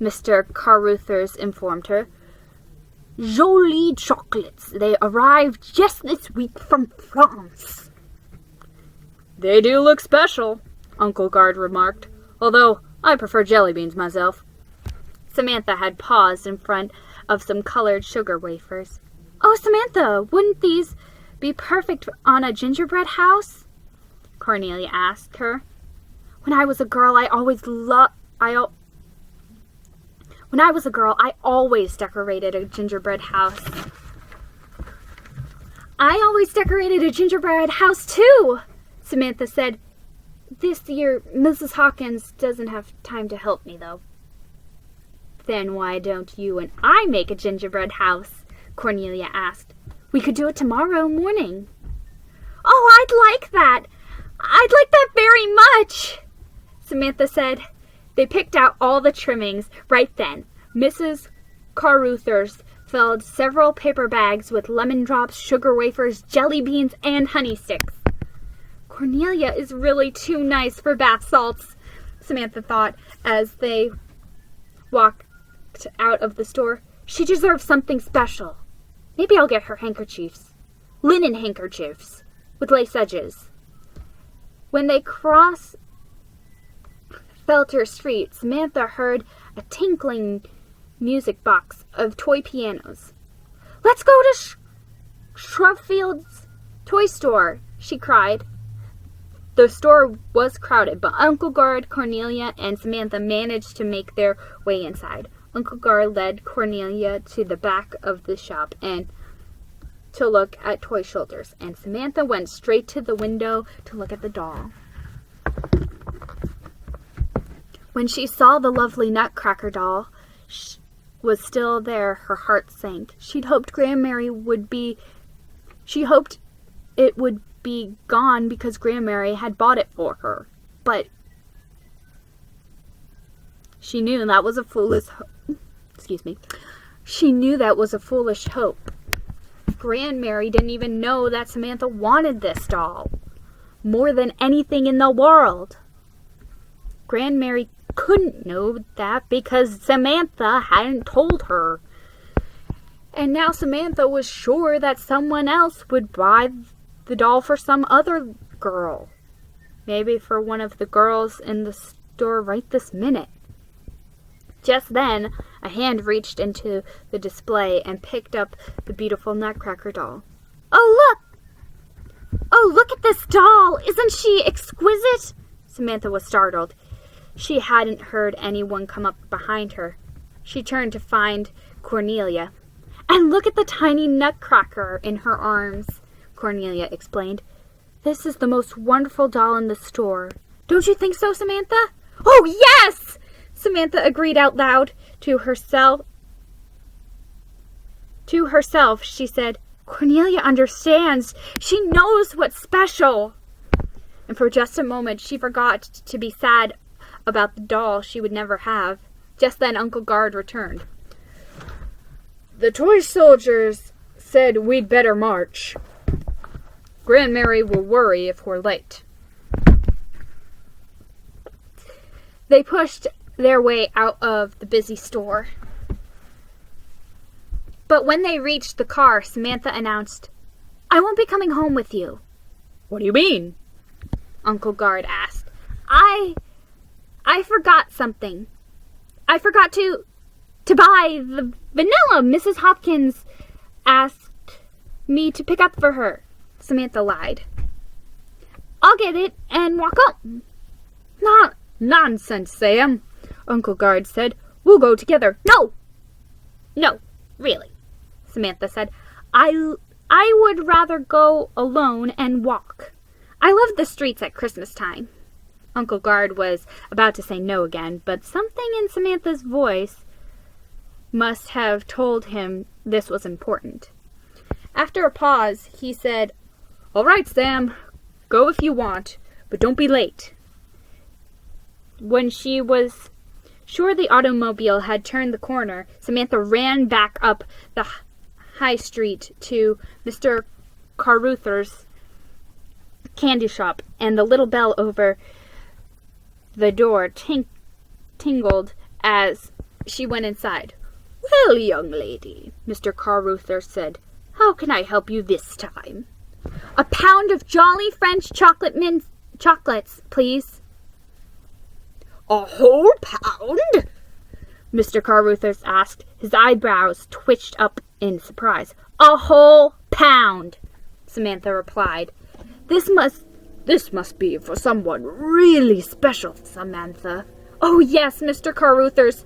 Mr. Carruthers informed her. "Jolie chocolates. They arrived just this week from France." "They do look special," Uncle Gard remarked, "although I prefer jelly beans myself." Samantha had paused in front of some colored sugar wafers. "Oh, Samantha, wouldn't these be perfect on a gingerbread house?" Cornelia asked her. When I was a girl, I always decorated a gingerbread house." "I always decorated a gingerbread house too," Samantha said. "This year, Mrs. Hawkins doesn't have time to help me, though." "Then why don't you and I make a gingerbread house?" Cornelia asked. "We could do it tomorrow morning." "Oh, I'd like that. I'd like that very much," Samantha said. They picked out all the trimmings right then. Mrs. Carruthers filled several paper bags with lemon drops, sugar wafers, jelly beans, and honey sticks. "Cornelia is really too nice for bath salts," Samantha thought as they walked out of the store. "She deserves something special. Maybe I'll get her handkerchiefs. Linen handkerchiefs with lace edges." When they crossed Felter Street, Samantha heard a tinkling music box of toy pianos. "Let's go to Shrubfield's toy store," she cried. The store was crowded, but Uncle Gard, Cornelia, and Samantha managed to make their way inside. Uncle Gard led Cornelia to the back of the shop and to look at toy shoulders, and Samantha went straight to the window to look at the doll. When she saw the lovely Nutcracker doll was still there, her heart sank. She hoped it would be gone because Grandmary had bought it for her. But she knew that was a foolish hope. Grandmary didn't even know that Samantha wanted this doll more than anything in the world. Grandmary couldn't know that because Samantha hadn't told her. And now Samantha was sure that someone else would buy the doll for some other girl. Maybe for one of the girls in the store right this minute. Just then, a hand reached into the display and picked up the beautiful Nutcracker doll. "Oh, look at this doll! Isn't she exquisite?" Samantha was startled. She hadn't heard anyone come up behind her. She turned to find Cornelia. "And look at the tiny Nutcracker in her arms," Cornelia explained. This is the most wonderful doll in the store. Don't you think so, Samantha? Oh, yes! Samantha agreed out loud. To herself, she said, Cornelia understands. She knows what's special. And for just a moment, she forgot to be sad about the doll she would never have. Just then, Uncle Guard returned. The toy soldiers said we'd better march. Grandmary will worry if we're late. They pushed their way out of the busy store. But when they reached the car, Samantha announced, I won't be coming home with you. What do you mean? Uncle Guard asked. I forgot something. I forgot to buy the vanilla Mrs. Hopkins asked me to pick up for her. Samantha lied. I'll get it and walk home. Not nonsense, Sam, Uncle Guard said. We'll go together. No, really, Samantha said. I would rather go alone and walk. I love the streets at Christmas time. Uncle Guard was about to say no again, but something in Samantha's voice must have told him this was important. After a pause, he said, All right, Sam, go if you want, but don't be late. When she was sure the automobile had turned the corner, Samantha ran back up the high street to Mr. Carruthers' candy shop, and the little bell over the door tingled as she went inside. Well, young lady, Mr. Carruthers said, how can I help you this time? A pound of Jolly French chocolates, please. A whole pound? Mr. Carruthers asked. His eyebrows twitched up in surprise. A whole pound, Samantha replied. This must be for someone really special, Samantha. Oh, yes, Mr. Carruthers.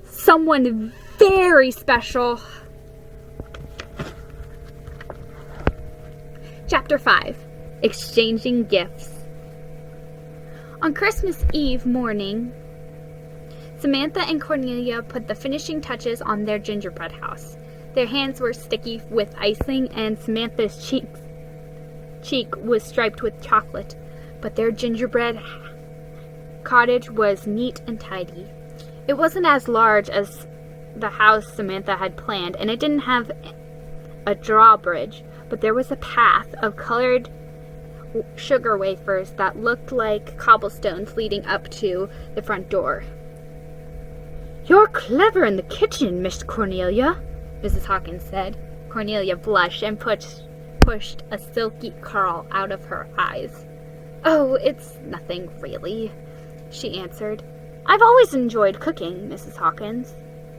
Someone very special. Chapter 5. Exchanging Gifts. On Christmas Eve morning, Samantha and Cornelia put the finishing touches on their gingerbread house. Their hands were sticky with icing, and Samantha's cheek was striped with chocolate, but their gingerbread cottage was neat and tidy. It wasn't as large as the house Samantha had planned, and it didn't have a drawbridge, but there was a path of colored sugar wafers that looked like cobblestones leading up to the front door. You're clever in the kitchen, Miss Cornelia, Mrs. Hawkins said. Cornelia blushed and pushed a silky curl out of her eyes. Oh, it's nothing, really, she answered. I've always enjoyed cooking, Mrs. Hawkins.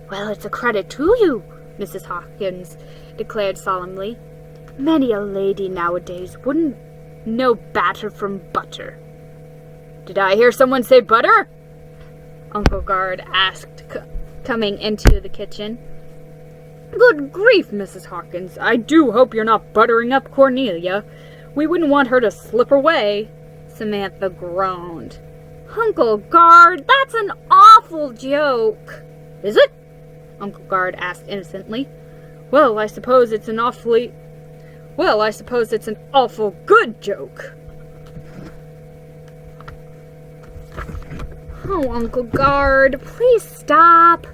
Well, it's a credit to you, Mrs. Hawkins declared solemnly. Many a lady nowadays wouldn't know batter from butter. Did I hear someone say butter? Uncle Guard asked, coming into the kitchen. Good grief, Mrs. Hawkins, I do hope you're not buttering up Cornelia. We wouldn't want her to slip away. Samantha groaned. Uncle Guard, that's an awful joke. Is it? Uncle Guard asked innocently. Well, I suppose it's an awful good joke. Oh, Uncle Guard, please stop,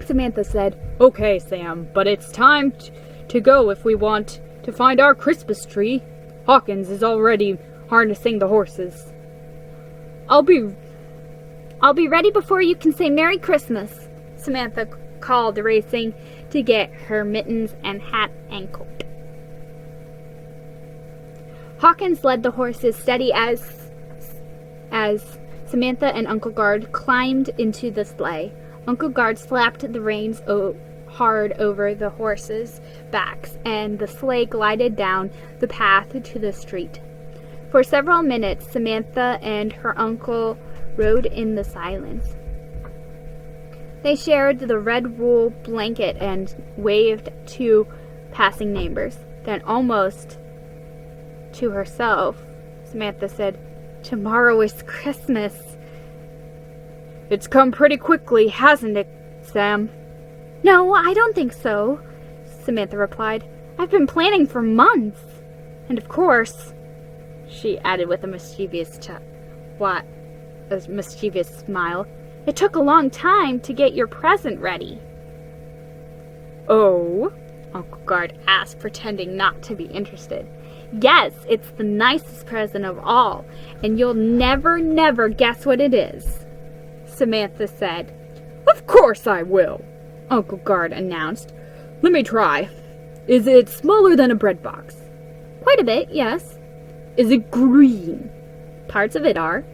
Samantha said. Okay, Sam, but it's time to go if we want to find our Christmas tree. Hawkins is already harnessing the horses. I'll be ready before you can say Merry Christmas, Samantha called, racing to get her mittens and hat and coat. Hawkins led the horses steady as Samantha and Uncle Guard climbed into the sleigh. Uncle Guard slapped the reins hard over the horses' backs, and the sleigh glided down the path to the street. For several minutes, Samantha and her uncle rode in the silence. They shared the red wool blanket and waved to passing neighbors. Then, almost To herself, Samantha said, "Tomorrow is Christmas." "It's come pretty quickly, hasn't it, Sam?" "No, I don't think so," Samantha replied. "I've been planning for months. And of course," she added with a mischievous smile, "it took a long time to get your present ready." "Oh?" Uncle Guard asked, pretending not to be interested. "Yes, it's the nicest present of all, and you'll never guess what it is," Samantha said. "Of course I will," Uncle Guard announced. "Let me try. Is it smaller than a bread box?" "Quite a bit, yes." "Is it green?" "Parts of it are,"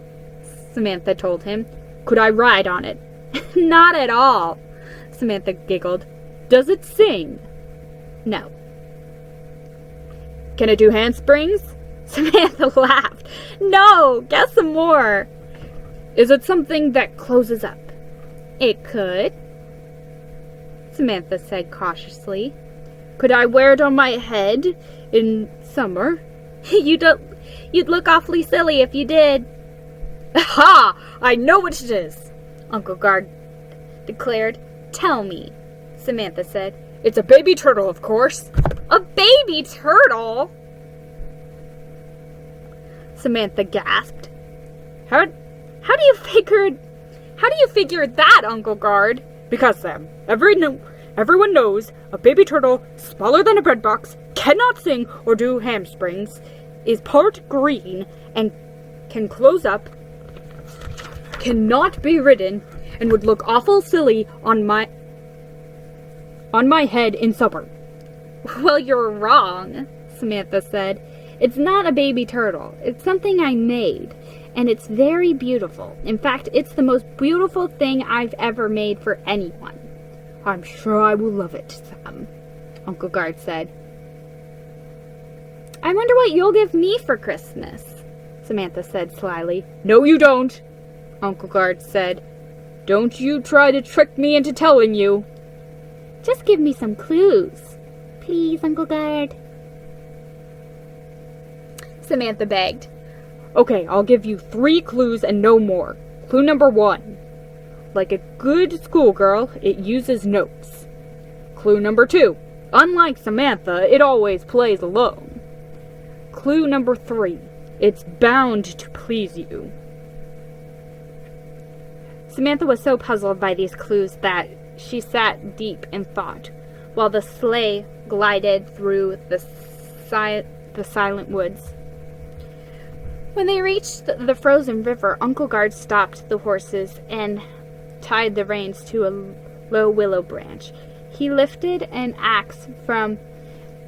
Samantha told him. "Could I ride on it?" "Not at all," Samantha giggled. "Does it sing?" "No." "Can it do handsprings?" Samantha laughed. "No, guess some more." "Is it something that closes up?" "It could," Samantha said cautiously. "Could I wear it on my head in summer?" You'd look awfully silly if you did." "Ha! I know what it is," Uncle Guard declared. "Tell me," Samantha said. "It's a baby turtle, of course." "A baby turtle?" Samantha gasped. How do you figure that, Uncle Guard? Because, Sam, everyone knows a baby turtle smaller than a bread box, cannot sing or do hamstrings, is part green, and can close up, cannot be ridden, and would look awful silly on my head in summer." "Well, you're wrong," Samantha said. "It's not a baby turtle. It's something I made, and it's very beautiful. In fact, it's the most beautiful thing I've ever made for anyone." "I'm sure I will love it, Sam," Uncle Guard said. "I wonder what you'll give me for Christmas," Samantha said slyly. "No, you don't," Uncle Guard said. "Don't you try to trick me into telling you." "Just give me some clues, please, Uncle Guard," Samantha begged. "Okay, I'll give you 3 clues and no more. Clue number 1. Like a good schoolgirl, it uses notes. Clue number 2. Unlike Samantha, it always plays alone. Clue number 3. It's bound to please you." Samantha was so puzzled by these clues that she sat deep in thought, while the sleigh glided through the silent woods. When they reached the frozen river, Uncle Guard stopped the horses and tied the reins to a low willow branch. He lifted an axe from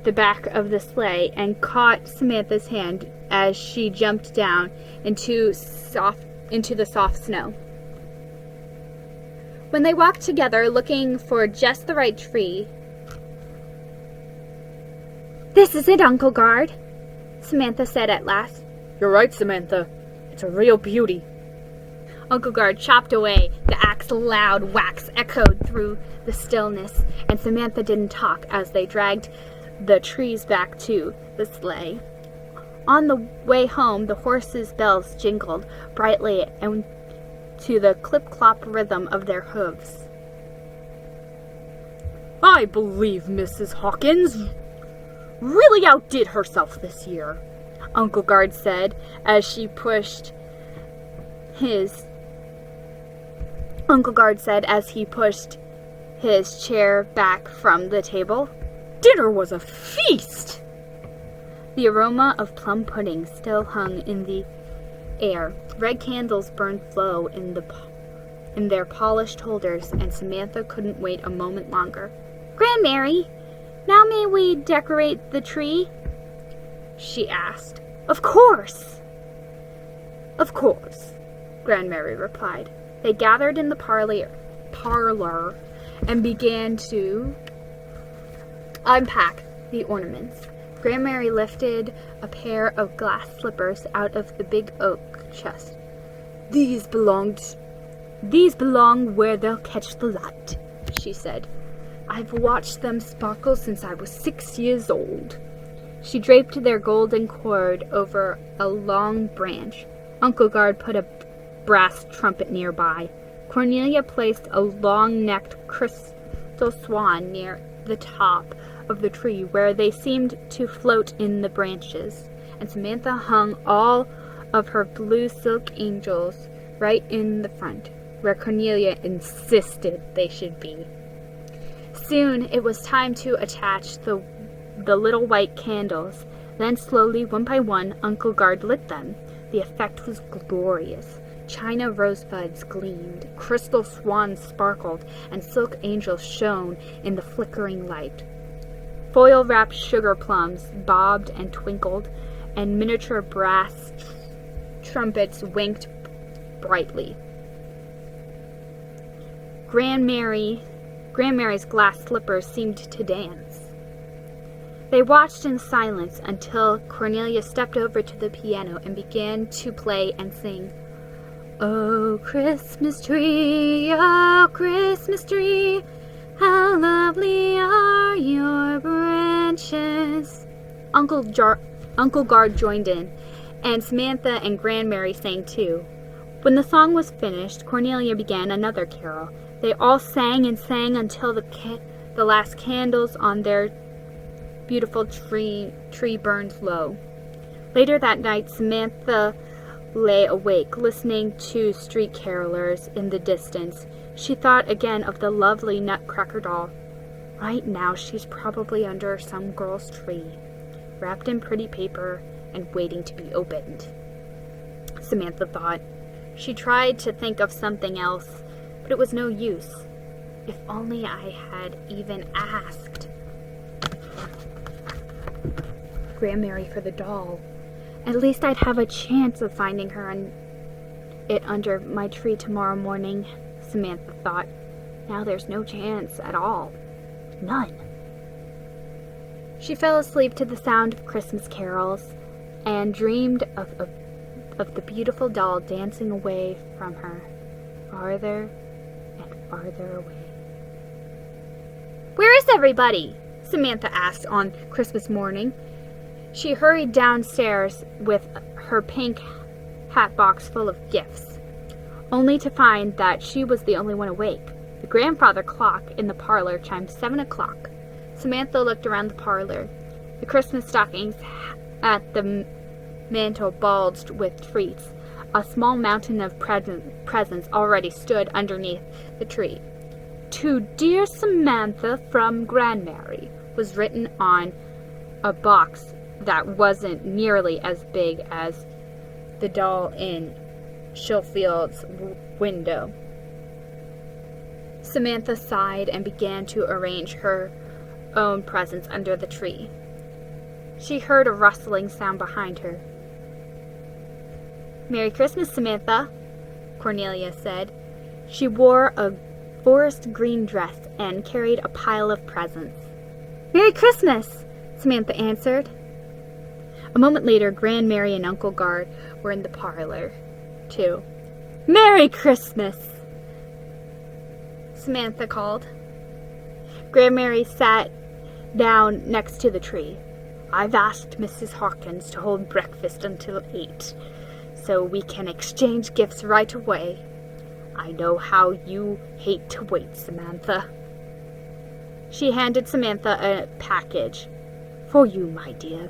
the back of the sleigh and caught Samantha's hand as she jumped down into the soft snow. When they walked together, looking for just the right tree, "This is it, Uncle Guard," Samantha said at last. "You're right, Samantha. It's a real beauty." Uncle Guard chopped away. The axe's loud whacks echoed through the stillness, and Samantha didn't talk as they dragged the trees back to the sleigh. On the way home, the horses' bells jingled brightly and to the clip-clop rhythm of their hooves. "I believe Mrs. Hawkins really outdid herself this year," Uncle Guard said as he pushed his chair back from the table. "Dinner was a feast." The aroma of plum pudding still hung in the air. Red candles burned low in their polished holders, and Samantha couldn't wait a moment longer. "Grandmary, now may we decorate the tree?" she asked. "Of course," Grandmary replied. They gathered in the parlor and began to unpack the ornaments. Grandmary lifted a pair of glass slippers out of the big oak chest. These belong where they'll catch the light," she said. "I've watched them sparkle since I was 6 years old." She draped their golden cord over a long branch. Uncle Guard put a brass trumpet nearby. Cornelia placed a long-necked crystal swan near the top of the tree where they seemed to float in the branches, and Samantha hung all of her blue silk angels right in the front, where Cornelia insisted they should be. Soon it was time to attach the little white candles. Then slowly, one by one, Uncle Guard lit them. The effect was glorious. China rosebuds gleamed, crystal swans sparkled, and silk angels shone in the flickering light. Foil-wrapped sugar plums bobbed and twinkled, and miniature brass trumpets winked brightly. Grandmary's glass slippers seemed to dance. They watched in silence until Cornelia stepped over to the piano and began to play and sing, "Oh, Christmas tree, how lovely are your branches." Uncle Guard joined in, and Samantha and Grandmary sang too. When the song was finished, Cornelia began another carol. They all sang and sang until the last candles on their beautiful tree burned low. Later that night, Samantha lay awake, listening to street carolers in the distance. She thought again of the lovely Nutcracker doll. Right now, she's probably under some girl's tree, wrapped in pretty paper and waiting to be opened, Samantha thought. She tried to think of something else, but it was no use. If only I had even asked Grandmary for the doll. At least I'd have a chance of finding it under my tree tomorrow morning, Samantha thought. Now there's no chance at all. None. She fell asleep to the sound of Christmas carols and dreamed of the beautiful doll dancing away from her, farther and farther away. "Where is everybody?" Samantha asked on Christmas morning. She hurried downstairs with her pink hat box full of gifts, only to find that she was the only one awake. The grandfather clock in the parlor chimed 7 o'clock. Samantha looked around the parlor. The Christmas stockings at the mantel bulged with treats. A small mountain of presents already stood underneath the tree. "To dear Samantha from Grandmary" was written on a box that wasn't nearly as big as the doll in Schofield's window. Samantha sighed and began to arrange her own presents under the tree. She heard a rustling sound behind her. "Merry Christmas, Samantha," Cornelia said. She wore a forest green dress and carried a pile of presents. "Merry Christmas," Samantha answered. A moment later, Grandmary and Uncle Guard were in the parlor, too. "Merry Christmas," Samantha called. Grandmary sat down next to the tree. "I've asked Mrs. Hawkins to hold breakfast until 8, so we can exchange gifts right away. I know how you hate to wait, Samantha." She handed Samantha a package. "For you, my dear.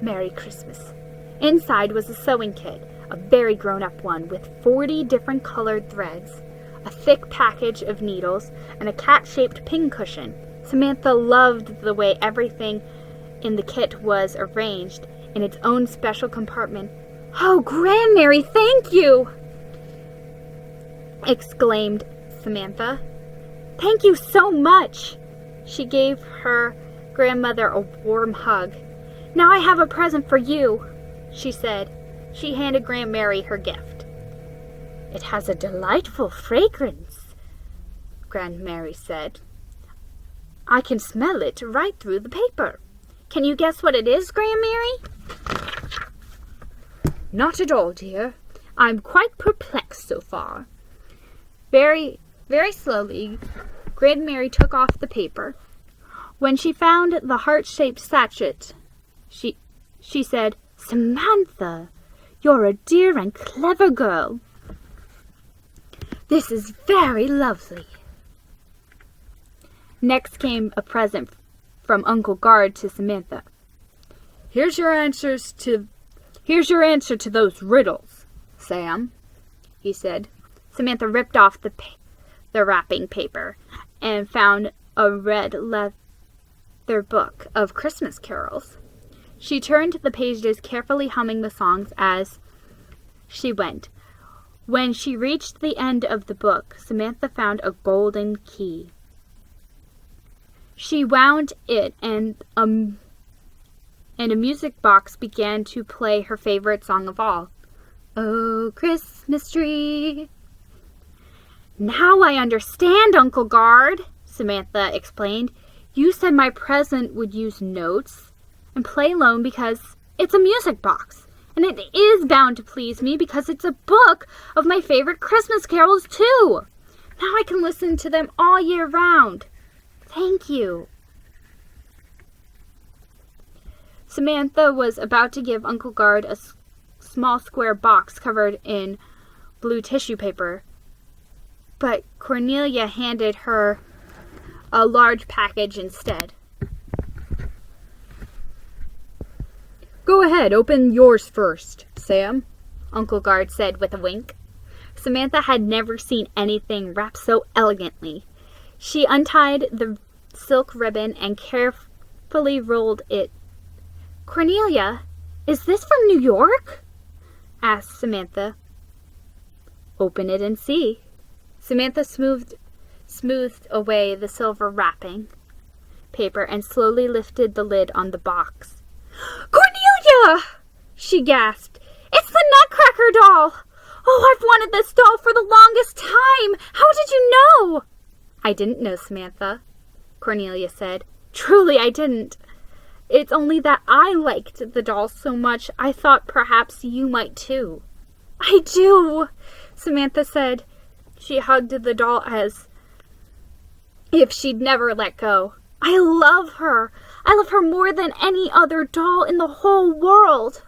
Merry Christmas." Inside was a sewing kit, a very grown-up one with 40 different colored threads, a thick package of needles, and a cat-shaped pincushion. Samantha loved the way everything in the kit was arranged in its own special compartment. "Oh, Grandmary, thank you!" exclaimed Samantha. "Thank you so much!" She gave her grandmother a warm hug. "Now I have a present for you," she said. She handed Grandmary her gift. "It has a delightful fragrance," Grandmary said. "I can smell it right through the paper. Can you guess what it is, Grandmary?" "Not at all, dear. I'm quite perplexed so far." Very, very slowly, Grandmary took off the paper. When she found the heart-shaped sachet, She said, "Samantha, you're a dear and clever girl. This is very lovely." Next came a present from Uncle Guard to Samantha. Here's your answer to those riddles, Sam," he said. Samantha ripped off the wrapping paper and found a red leather book of Christmas carols. She turned the pages, carefully humming the songs as she went. When she reached the end of the book, Samantha found a golden key. She wound it, and a music box began to play her favorite song of all, "Oh, Christmas Tree." "Now I understand, Uncle Guard," Samantha explained. "You said my present would use notes and play alone because it's a music box. And it is bound to please me because it's a book of my favorite Christmas carols, too. Now I can listen to them all year round. Thank you." Samantha was about to give Uncle Guard a small square box covered in blue tissue paper, but Cornelia handed her a large package instead. "Go ahead, open yours first, Sam," Uncle Guard said with a wink. Samantha had never seen anything wrapped so elegantly. She untied the silk ribbon and carefully rolled it. "Cornelia, is this from New York?" asked Samantha. "Open it and see." Samantha smoothed away the silver wrapping paper and slowly lifted the lid on the box. "Cornelia!" she gasped. "It's the Nutcracker doll! Oh, I've wanted this doll for the longest time! How did you know?" "I didn't know, Samantha," Cornelia said. "Truly, I didn't. It's only that I liked the doll so much I thought perhaps you might too." "I do," Samantha said. She hugged the doll as if she'd never let go. "I love her. I love her more than any other doll in the whole world.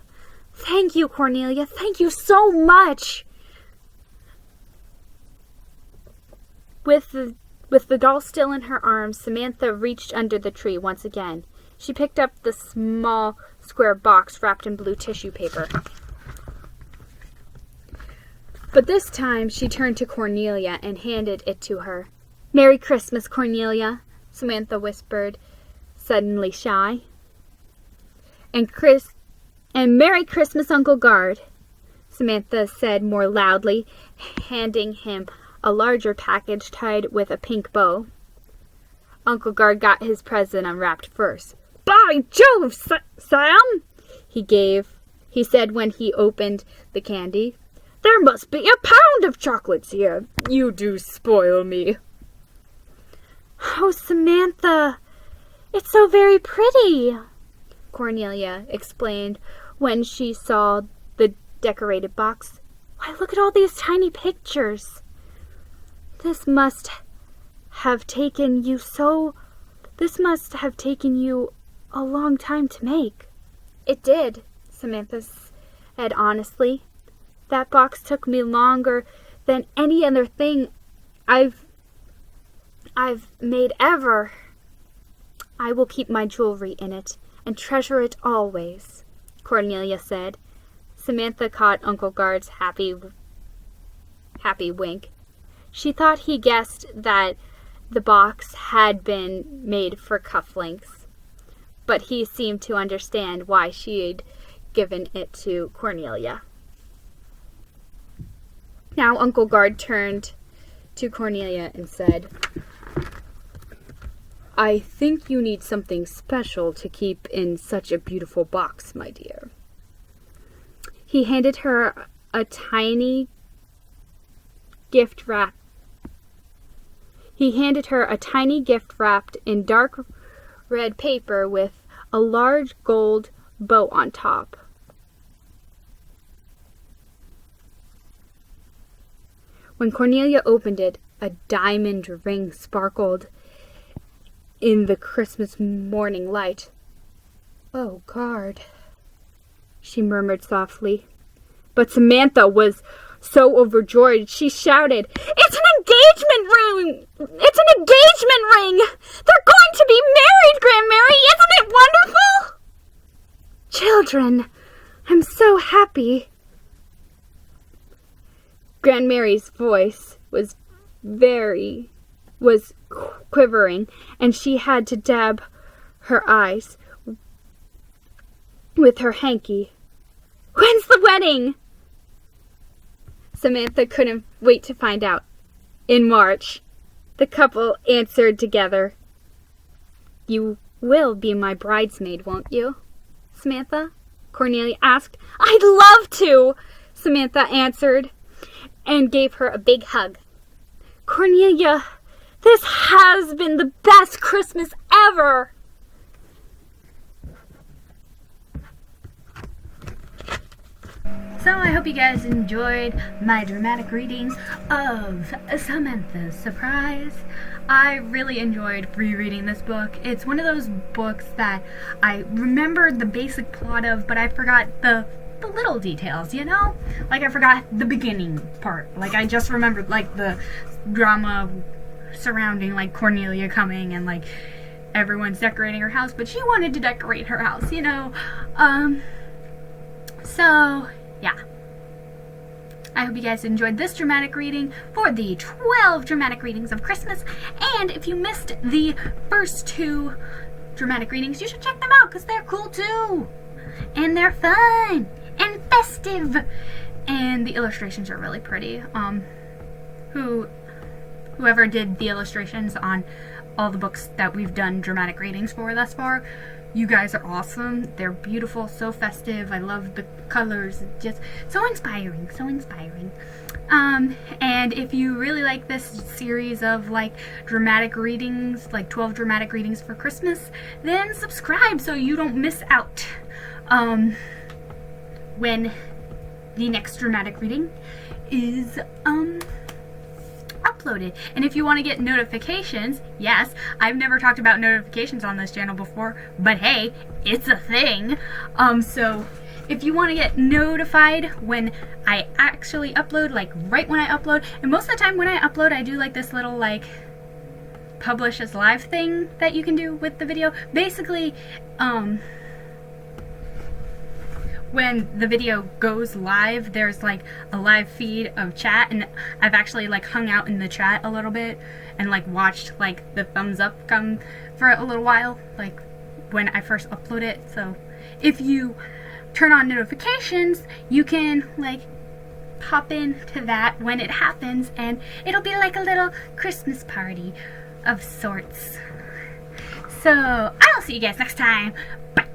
Thank you, Cornelia. Thank you so much." With the doll still in her arms, Samantha reached under the tree once again. She picked up the small square box wrapped in blue tissue paper. But this time she turned to Cornelia and handed it to her. "Merry Christmas, Cornelia," Samantha whispered, suddenly shy. And Merry Christmas, Uncle Guard," Samantha said more loudly, handing him a larger package tied with a pink bow. Uncle Guard got his present unwrapped first. "By Jove, Sam," he said when he opened the candy. "There must be 1 pound of chocolates here. You do spoil me." "Oh, Samantha, it's so very pretty," Cornelia explained when she saw the decorated box. "Why, look at all these tiny pictures. This must have taken you a long time to make." "It did," Samantha said honestly. "That box took me longer than any other thing I've made ever. I will keep my jewelry in it and treasure it always," Cornelia said. Samantha caught Uncle Guard's happy wink. She thought he guessed that the box had been made for cufflinks, but he seemed to understand why she'd given it to Cornelia. Now Uncle Guard turned to Cornelia and said, "I think you need something special to keep in such a beautiful box, my dear." He handed her a tiny gift wrapped in dark red paper with a large gold bow on top. When Cornelia opened it, a diamond ring sparkled in the Christmas morning light. "Oh, Guard," she murmured softly. But Samantha was so overjoyed, she shouted, "It's an engagement ring! It's an engagement ring! They're going to be married, Grandmary! Isn't it wonderful?" "Children, I'm so happy." Grandmary's voice was quivering, and she had to dab her eyes with her hanky. "When's the wedding?" Samantha couldn't wait to find out. "In March," the couple answered together. "You will be my bridesmaid, won't you, Samantha?" Cornelia asked. "I'd love to," Samantha answered, and gave her a big hug. "Cornelia, this has been the best Christmas ever." So I hope you guys enjoyed my dramatic readings of Samantha's Surprise. I really enjoyed rereading this book. It's one of those books that I remembered the basic plot of, but I forgot the little details, you know? Like I forgot the beginning part. Like I just remembered like the drama surrounding like Cornelia coming and like everyone's decorating her house, but she wanted to decorate her house, you know? So yeah. I hope you guys enjoyed this dramatic reading for the 12 dramatic readings of Christmas. And if you missed the first 2 dramatic readings, you should check them out because they're cool too. And they're fun and festive. And the illustrations are really pretty. Whoever did the illustrations on all the books that we've done dramatic readings for thus far, you guys are awesome. They're beautiful, so festive. I love the colors. It's just so inspiring, so inspiring. And if you really like this series of like dramatic readings, like 12 dramatic readings for Christmas, then subscribe so you don't miss out when the next dramatic reading is uploaded. And if you want to get notifications, yes, I've never talked about notifications on this channel before, but hey, it's a thing. So if you want to get notified when I actually upload, like right when I upload, and most of the time when I upload, I do like this little like publish as live thing that you can do with the video. Basically, when the video goes live, there's like a live feed of chat, and I've actually like hung out in the chat a little bit and like watched like the thumbs up come for a little while, like when I first upload it. So if you turn on notifications, you can like pop into that when it happens, and it'll be like a little Christmas party of sorts. So I'll see you guys next time. Bye.